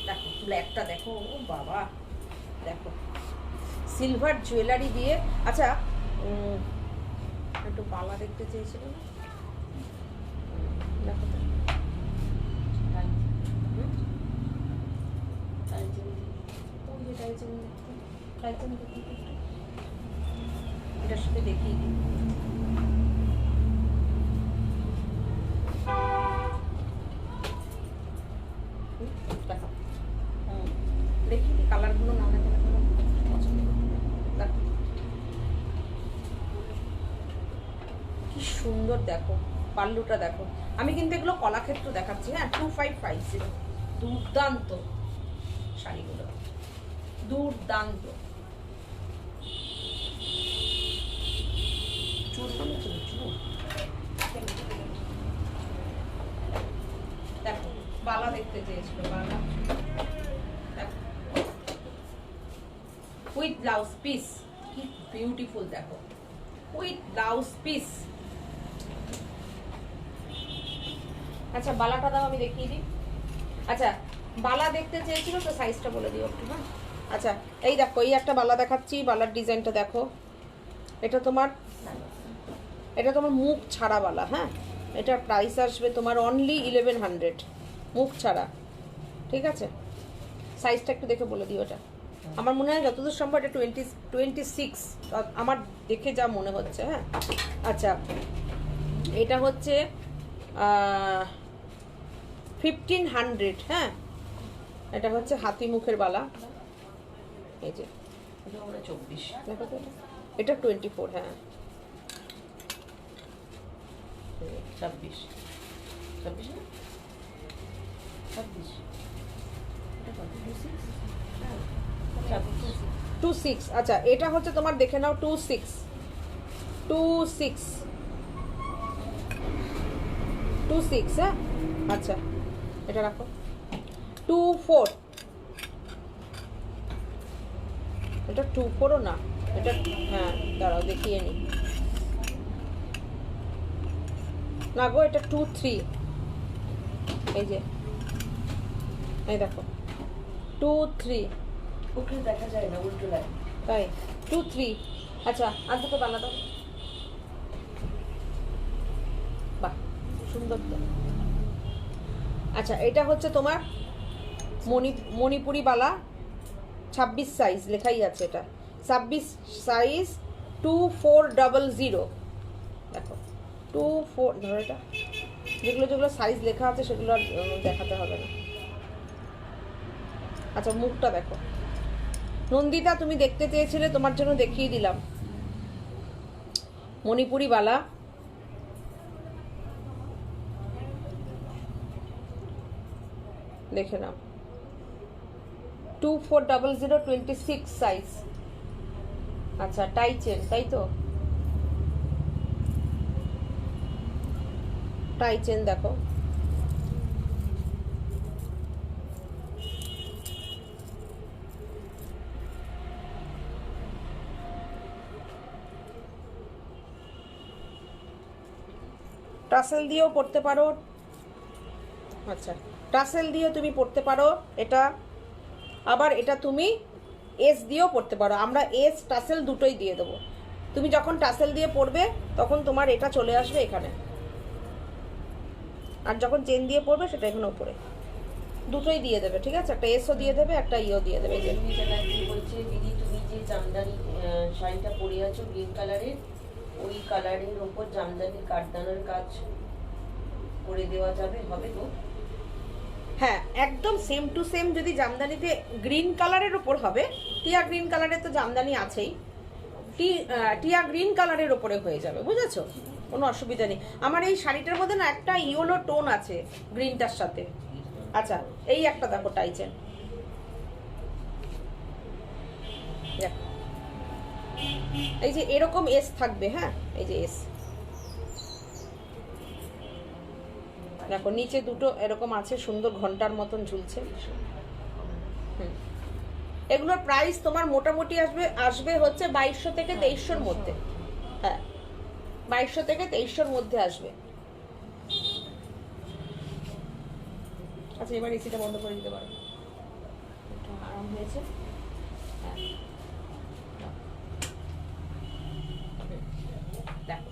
দেখো। ব্ল্যাকটা দেখো, ও বাবা দেখো সিলভার জুয়েলারি দিয়ে। আচ্ছা একটু পালা দেখতে চেয়েছিল না, দেখো তো টাইচেন দেখতে, টাইচেন দেখতে একটু। এটার সাথে দেখিয়ে দিই। দেখো দেখি কালারগুলো না দেখো, দেখো কি সুন্দর, দেখো পাল্লুটা দেখো। আমি কিন্তু এগুলো কলাক্ষেত্র দেখাচ্ছি, হ্যাঁ 2550, দুর্দান্ত শাড়িগুলো, দুর্দান্ত। দেখো বালা দেখতে চেয়েছিল, বালা দেখো উইথ ব্লাউজ পিস, কি বিউটিফুল, দেখো উইথ ব্লাউজ পিস। আচ্ছা বালাটা দাও, আমি দেখিয়ে দিই। আচ্ছা বালা দেখতে চেয়েছিল তো, সাইজটা বলে দিও একটু। হ্যাঁ আচ্ছা এই দেখো, এই একটা বালা দেখাচ্ছি, বালার ডিজাইনটা দেখো। এটা তোমার মুখ ছাড়া বালা, হ্যাঁ এটার প্রাইস আসবে তোমার অনলি 1100, মুখ ছাড়া, ঠিক আছে। সাইজটা একটু দেখে বলে দিও। এটা আমার মনে হয় যতদূর সম্ভব এটা 26, আমার দেখে যা মনে হচ্ছে, হ্যাঁ। আচ্ছা এটা হচ্ছে 1500, হ্যাঁ। এটা হচ্ছে হাতি মুখের বালা, এই যে 24, দেখো তো, এটা 24, হ্যাঁ 26 না 26, 26। আচ্ছা এটা হচ্ছে তোমার, দেখে নাও 26, 26, হ্যাঁ। আচ্ছা এটা রাখো 24, এটা 24ও না, এটা হ্যাঁ দাঁড়াও দেখিয়ে নি, না গো এটা 23, এই যে এই দেখো 23, ওকে দেখা যায় না, উল্টো লাগে তাই 23। আচ্ছা আর দুটো বানা দাও, বাহ সুন্দর তো। আচ্ছা এটা হচ্ছে তোমার মণিপুরি বালা, 26 সাইজ লেখাই আছে, এটা 26 সাইজ 2400, দেখো 24, ধরো এটা যেগুলো সাইজ লেখা আছে সেগুলো আর দেখাতে হবে না। আচ্ছা মুখটা দেখো নন্দিতা, তুমি দেখতে চেয়েছিলে, তোমার জন্য দেখিয়ে দিলাম। মণিপুরি বালা, দেখে নাও 2400, 26 সাইজ। আচ্ছা টাইচেন, তাই তো, টাইচেন দেখো, টাসেল দিয়েও পড়তে পারো। আচ্ছা টাসেল দিয়ে তুমি পড়তে পারো এটা, আবার এটা তুমি এস দিয়েও পড়তে পারো। আমরা এস টাসেল দুটোই দিয়ে দেবো। তুমি যখন টাসেল দিয়ে পড়বে তখন তোমার এটা চলে আসবে এখানে, আর যখন চেন দিয়ে পড়বে সেটা এখানে উপরে, দুটোই দিয়ে দেবে, ঠিক আছে। একটা এসও দিয়ে দেবে, একটা ইও দিয়ে দেবে। যে বলছে দিদি তুমি যে জামদানি শাড়িটা পরে আছো গ্রিন কালারের, ওই কালারের ওপর জামদানি কাঠদানার কাজ করে দেওয়া যাবে, হবে তো? হ্যাঁ একদম সেম টু সেম, যদি জামদানিতে গ্রিন কালারের উপর হবে, টিয়া গ্রিন কালারের তো জামদানি আছেই, টিয়া গ্রিন কালারের উপরে হয়ে যাবে, বুঝেছো, কোনো অসুবিধা নেই। আমার এই শাড়িটার মধ্যে না একটা ইয়েলো টোন আছে গ্রিনটার সাথে। আচ্ছা এই একটা দেখো টাইচেন, এই যে এরকম এস থাকবে, হ্যাঁ এই যে এস দেখো, নিচে দুটো এরকম আছে, সুন্দর ঘন্টার মতন ঝুলছে। এগুলোর প্রাইস তোমার মোটামুটি আসবে হচ্ছে 2200 থেকে 2300-র মধ্যে, হ্যাঁ 2200 থেকে 2300-র মধ্যে আসবে। আচ্ছা এবার এসিটা বন্ধ করে দিতে পারো, একটু আরাম হয়েছে, হ্যাঁ দেখো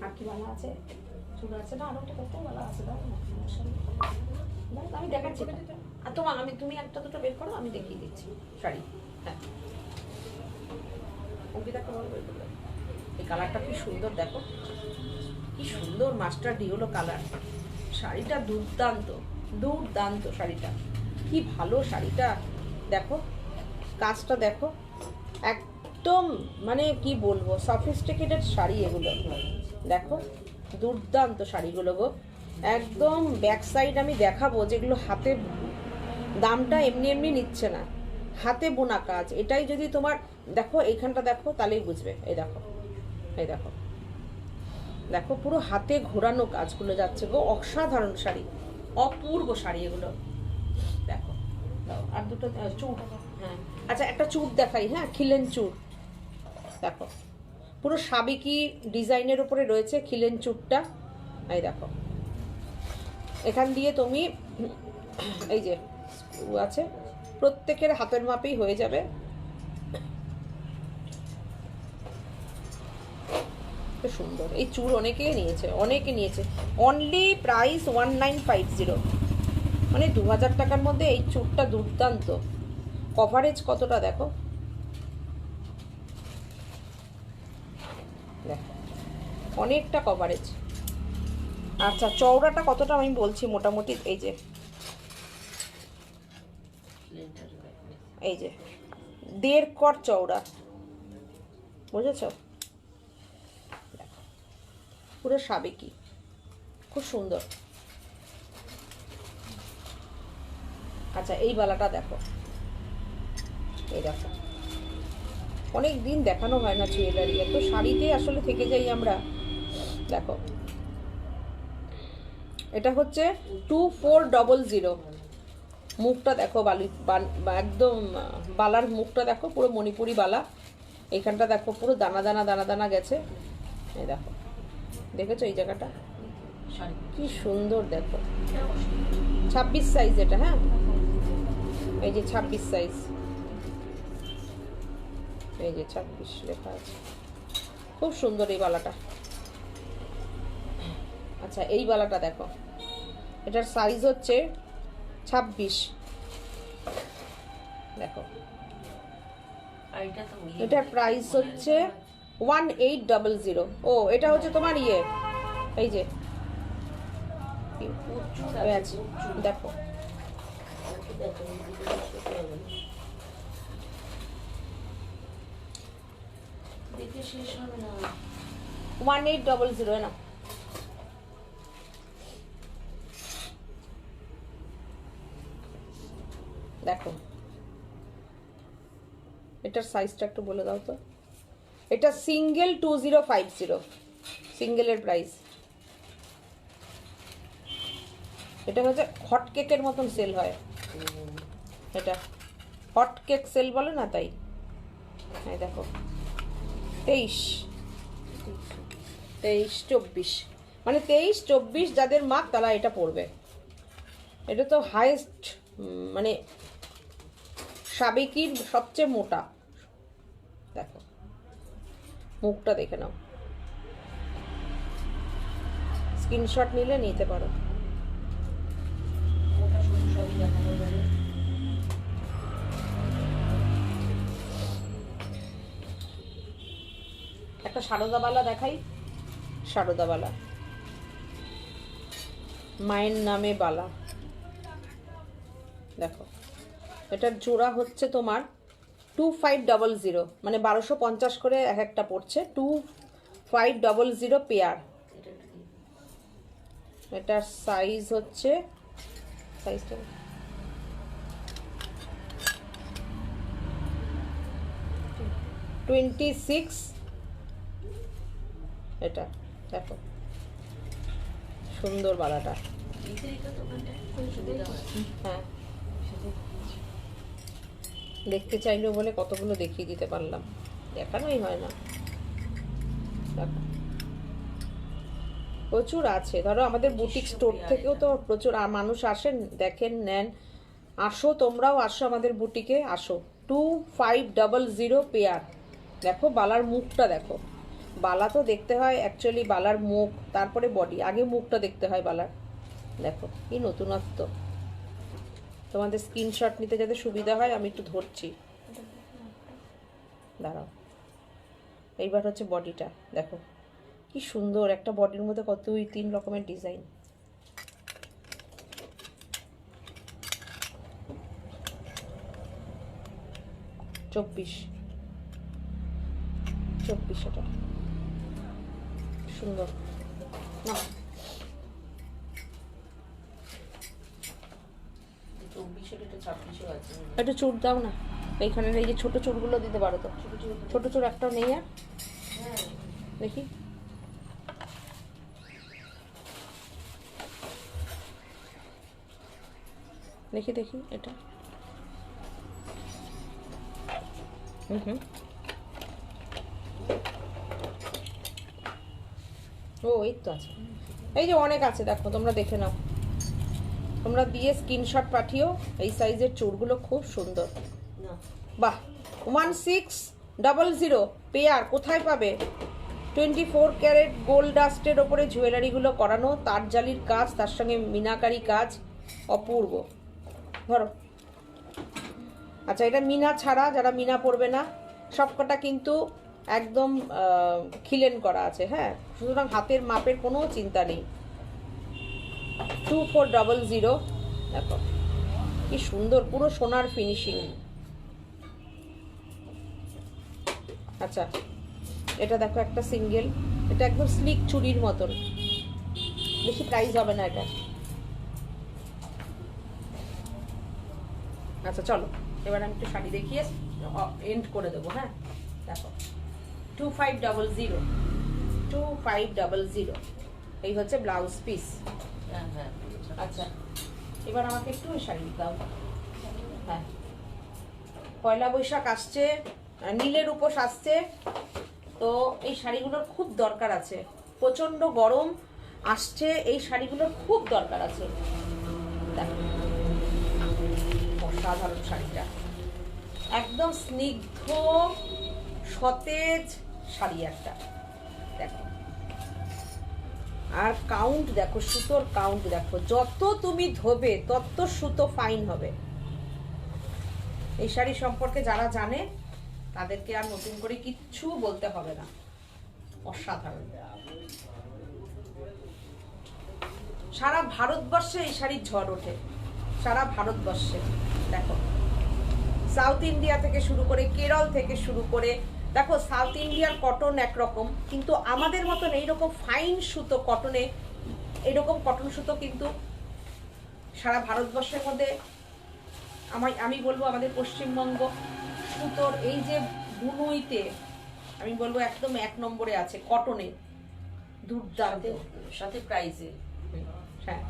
আর কি ভালো আছে, চুল আছে না, আরো একটা কত ভালো আছে, দাও না, আমি দেখাচ্ছি। আর তুমি একটা দুটো বের করো, আমি দেখিয়ে দিচ্ছি শাড়ি। হ্যাঁ, অঙ্কিতাকে বলো বের করবে। এই কালারটা কি সুন্দর, দেখো কি সুন্দর মাস্টার ডিওলো কালার। শাড়িটা দুর্দান্ত, দুর্দান্ত শাড়িটা, কি ভালো শাড়িটা। দেখো কাজটা দেখো, একদম মানে কি বলবো, সফিস্টিকেটেড শাড়ি এগুলো। দেখো দুর্দান্ত শাড়িগুলো গো, একদম ব্যাক সাইড আমি দেখাবো, যেগুলো হাতে, দামটা এমনি এমনি নিচ্ছে না, হাতে বোনা কাজ। এটাই যদি তোমার, দেখো এইখানটা দেখো তাহলেই বুঝবে। এই দেখো, এই দেখো, দেখো পুরো হাতে ঘোরানো কাজগুলো যাচ্ছে গো, অসাধারণ শাড়ি, অপূর্ব শাড়ি এগুলো। দেখো দাও আর দুটো চুড়। হ্যাঁ আচ্ছা, একটা চুড় দেখাই। হ্যাঁ, খিলেন চুড় দেখো, পুরো সাবেকি ডিজাইনের উপরে রয়েছে খিলেন চুড়টা। এই দেখো, এখান দিয়ে তুমি এই যে আছে, প্রত্যেকের হাতের মাপেই হয়ে যাবে। সুন্দর এই চুড় অনেকে নিয়েছে। অনলি প্রাইস 1950, মানে 2000 টাকার মধ্যে এই চুড়টা দুর্দান্ত। কভারেজ কতটা দেখো, দেখো অনেকটা কভারেজ। আচ্ছা, চওড়াটা কতটা আমি বলছি মোটামুটি, এই যে 1.5 কর চওড়া, বুঝেছো? পুরো সাবেকি, খুব সুন্দর। আচ্ছা, এই বালাটা দেখো, এই দেখো, অনেক দিন দেখানো হয় না জুয়েলারি, এত শাড়িতে আসলে থেকে যাই আমরা। দেখো এটা হচ্ছে 2400। মুখটা দেখো, একদম বালার মুখটা দেখো, পুরো মণিপুরি বালা। এইখানটা দেখো পুরো দানা দানা দানা দানা গেছে। এই দেখো, দেখেছো এই জায়গাটা কি সুন্দর, দেখো 26 সাইজ এটা। হ্যাঁ, এই যে 26 সাইজ, এই যে 26 লেখা আছে, খুব সুন্দর এই বালাটা। আচ্ছা, এই বালাটা দেখো, এটার সাইজ হচ্ছে 26। দেখো এটার প্রাইস হচ্ছে 1800। ও, এটা হচ্ছে তোমার ইয়ে, এই যে দেখো, দেখে শেষ হবে না। 1800 না, দেখো এটার সাইজটা একটু বলে দাও তো। এটা সিঙ্গেল 2050, সিঙ্গেলের প্রাইস। এটা হচ্ছে হট কেকের মতন সেল হয়, এটা হট কেক সেল বলে না, তাই। এই দেখো 23-24, মানে 23-24 যাদের মাপ তারা এটা পড়বে। এটা তো হাইয়েস্ট, মানে সাবেকির সবচেয়ে মোটা। দেখো মুখটা দেখে নাও, স্ক্রিনশট নিলে নিতে পারো। একটা সারদাবালা দেখাই, সারদাবালা, মায়ের নামে বালা। দেখো এটার জোড়া হচ্ছে তোমার 2500, মানে 1250 করে এক একটা পড়ছে। 2500 পেয়ার। এটার সাইজ হচ্ছে, সাইজটা 26। এটা দেখো সুন্দর বালাটা। হ্যাঁ, দেখতে চাইলো বলে কতগুলো দেখিয়ে দিতে পারলাম, দেখানোই হয় না। দেখো প্রচুর আছে, ধরো আমাদের বুটিক স্টোর থেকেও তো প্রচুর মানুষ আসেন, দেখেন, নেন। আসো, তোমরাও আসো আমাদের বুটিকে, আসো। 2500 পেয়ার। দেখো বালার মুখটা দেখো, বালা তো দেখতে হয় অ্যাকচুয়ালি বালার মুখ, তারপরে বডি, আগে মুখটা দেখতে হয় বালার। দেখো কি নতুনত্ব, তোমাদের স্ক্রিনশট নিতে যাতে সুবিধা হয় আমি একটু ধরছি, দাঁড়াও। এইবার হচ্ছে বডিটা দেখো কি সুন্দর, একটা বডির মধ্যে কত 3 রকমের ডিজাইন। চব্বিশ এটা সুন্দর না? 24 এটা 26 আছে। একটু চুড় দাও না, এইখানে এই যে ছোট চুড়গুলো দিতে পারো তো? ছোট চুড় একটাও নেই আর? হ্যাঁ দেখি দেখি দেখি এটা। হুম ও এই তো আছে, এই যে অনেক আছে দেখো, তোমরা দেখে নাও, তোমরা দিয়ে স্ক্রিনশট পাঠিও। এই সাইজের চুড়গুলো খুব সুন্দর। না বাহ, 1600 পেয়ার কোথায় পাবে? 24 ক্যারেট গোল্ড ডাস্টের ওপরে জুয়েলারিগুলো করানো, তারজালির কাজ, তার সঙ্গে মিনাকারি কাজ, অপূর্ব। ধরো, আচ্ছা এটা মিনা ছাড়া, যারা মিনা পরবে না সবকটা কিন্তু একদম খিলেন করা আছে, হ্যাঁ, সুতরাং হাতের মাপের কোনো চিন্তা নেই। 2400, দেখো কি সুন্দর, পুরো সোনার ফিনিশিং। আচ্ছা এটা দেখো একটা সিঙ্গেল, এটা একদম স্লিক চুড়ির মতন, বেশি প্রাইস হবে না এটা। আচ্ছা চলো এবার আমি একটু শাড়ি দেখিয়ে এন্ড করে দেবো। হ্যাঁ দেখো 2500 এই হচ্ছে ব্লাউজ পিস। হ্যাঁ হ্যাঁ আচ্ছা এবার আমাকে একটু ওই শাড়ি দাও। হ্যাঁ পয়লা বৈশাখ আসছে, নীলের উপোস আসছে, তো এই শাড়িগুলোর খুব দরকার আছে। প্রচন্ড গরম আসছে, এই শাড়িগুলোর খুব দরকার আছে। দেখো অসাধারণ শাড়িটা, একদম স্নিগ্ধ সতেজ শাড়ি একটা, দেখো। আর কাউন্ট দেখো, সুতোর কাউন্ট দেখো, যত তুমি ধোবে তত সুতো ফাইন হবে। এই শাড়ি সম্পর্কে যারা জানে তাদেরকে আর নতুন করে কিচ্ছু বলতে হবে না, অসাধারণ। সারা ভারতবর্ষে এই শাড়ির ঝড় ওঠে, সারা ভারতবর্ষে। দেখো সাউথ ইন্ডিয়া থেকে শুরু করে, কেরল থেকে শুরু করে, দেখো সাউথ ইন্ডিয়ার কটন একরকম, কিন্তু আমাদের মতন এইরকম ফাইন সুতো কটনে, এরকম কটন সুতো কিন্তু সারা ভারতবর্ষের মধ্যে আমি বলবো আমাদের পশ্চিমবঙ্গ সুতোর এই যে বুনুইতে আমি বলবো একদম 1 নম্বরে আছে কটনে, দুর্দান্ত। সাথে প্রাইসে, হ্যাঁ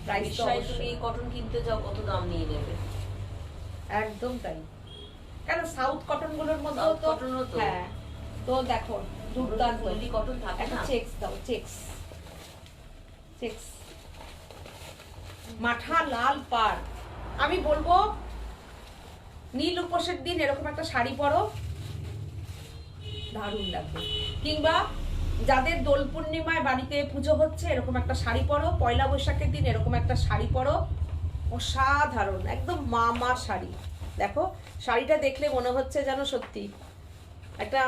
প্রাইস তুমি কটন কিনতে যাও কত দাম নিয়ে নেবে, একদম তাই। কেন সাউথ কটন গুলোর মধ্যে South তো cotton ও তো। হ্যাঁ, তো দেখো দুর্দান্ত। কটন থাকে একটা না, চেক্স দাও, চেক্স চেক্স মাঠা লাল পাড়। আমি বলবো নীল উপোসের দিন এরকম একটা শাড়ি পরো, দারুণ লাগবে। কিংবা যাদের দোল পূর্ণিমায় বাড়িতে পুজো হচ্ছে এরকম একটা শাড়ি পরো, পয়লা বৈশাখের দিন এরকম একটা শাড়ি পরো, অসাধারণ, একদম মা শাড়ি। দেখো শাড়িটা দেখলে মনে হচ্ছে যেন সত্যি একটা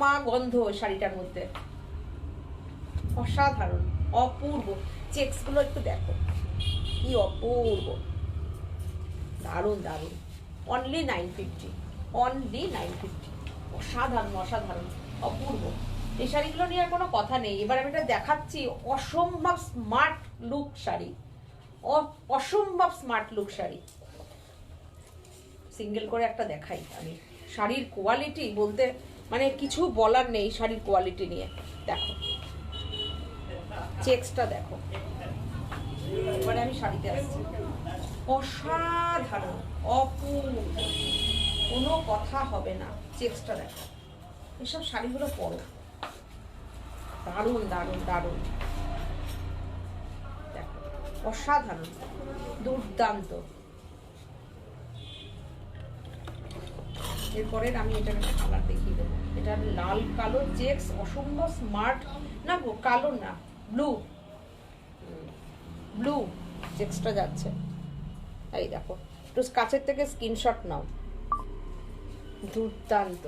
মা গন্ধ শাড়িটার মধ্যে, অসাধারণ, অপূর্ব। চেক্স গুলো একটু দেখো কি অপূর্ব, দারুণ দারুণ। অনলি 950, অনলি 950, অসাধারণ অসাধারণ, অপূর্ব। এই শাড়িগুলো নিয়ে আর কোনো কথা নেই। এবার আমি এটা দেখাচ্ছি, অসম্ভব স্মার্ট লুক শাড়ি, অসম্ভব স্মার্ট লুক শাড়ি। সিঙ্গেল করে একটা দেখাই আমি। শাড়ির কোয়ালিটি বলতে মানে কিছু বলার নেই শাড়ির কোয়ালিটি নিয়ে। দেখো চেক্সটা দেখো, এবারে আমি শাড়িতে আসছি, অসাধারণ, অপূর্ব, কোনো কথা হবে না। চেক্সটা দেখো, এসব শাড়িগুলো পরো, দারুণ দারুণ দারুণ, দেখো অসাধারণ, দুর্দান্ত। এরপরে আমি এটার একটা কালার দেখিয়ে দেবো। এটা লাল কালো চেক্স, অসম্ভব স্মার্ট, না গো কালো না, ব্লু চেক্সটা যাচ্ছে, এই দেখো, একটু কাছের থেকে স্ক্রিনশট নাও। দুর্দান্ত,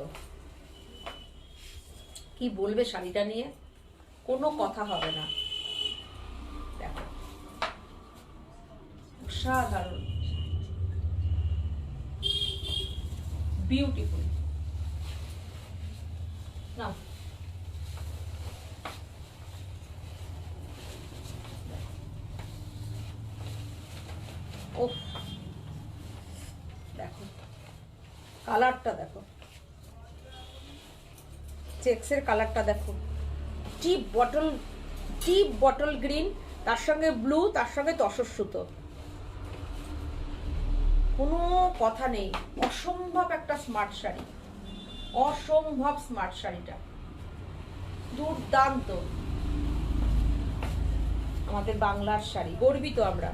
কি বলবে শাড়িটা নিয়ে, কোনো কথা হবে না। দেখো অসাধারণ, বিউটিফুল। না ওহ, দেখো কালারটা, দেখো চেক্সের কালারটা, দেখো ডিপ বটল গ্রিন, তার সঙ্গে ব্লু, তার সঙ্গে তসর সুতো, কোনো কথা নেই। অসম্ভব একটা স্মার্ট শাড়ি, অসম্ভব স্মার্ট শাড়িটা, দুর্দান্ত। আমাদের বাংলার শাড়ি, গর্বিত আমরা।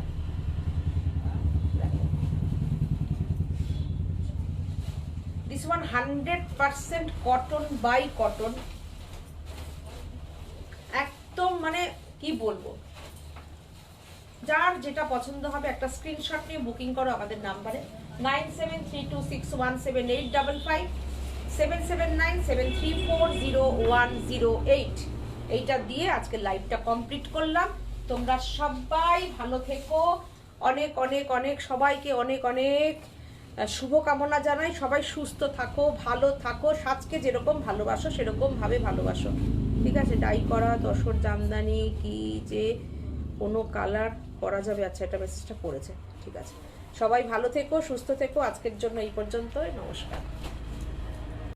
This one 100% cotton by cotton, একদম মানে কি বলবো, যার যেটা পছন্দ হবে একটা স্ক্রিনশট নিয়ে বুকিং করো আমাদের নাম্বারে 9732617855 7797340108। এইটা দিয়ে আজকে লাইভটা কমপ্লিট করলাম। তোমরা সবাই ভালো থেকো, অনেক অনেক অনেক সবাইকে অনেক অনেক শুভকামনা জানাই। সবাই সুস্থ থাকো, ভালো থাকো, সাজকে যেরকম ভালোবাসো সেরকম ভাবে ভালোবাসো, ঠিক আছে? ডাই করা তসর জামদানি কি যে কোনো কালার করা যাবে। আচ্ছা, এটা মেসেজটা পড়েছে, ঠিক আছে। সবাই ভালো থেকো, সুস্থ থেকো। আজকের জন্য এই পর্যন্তই, নমস্কার।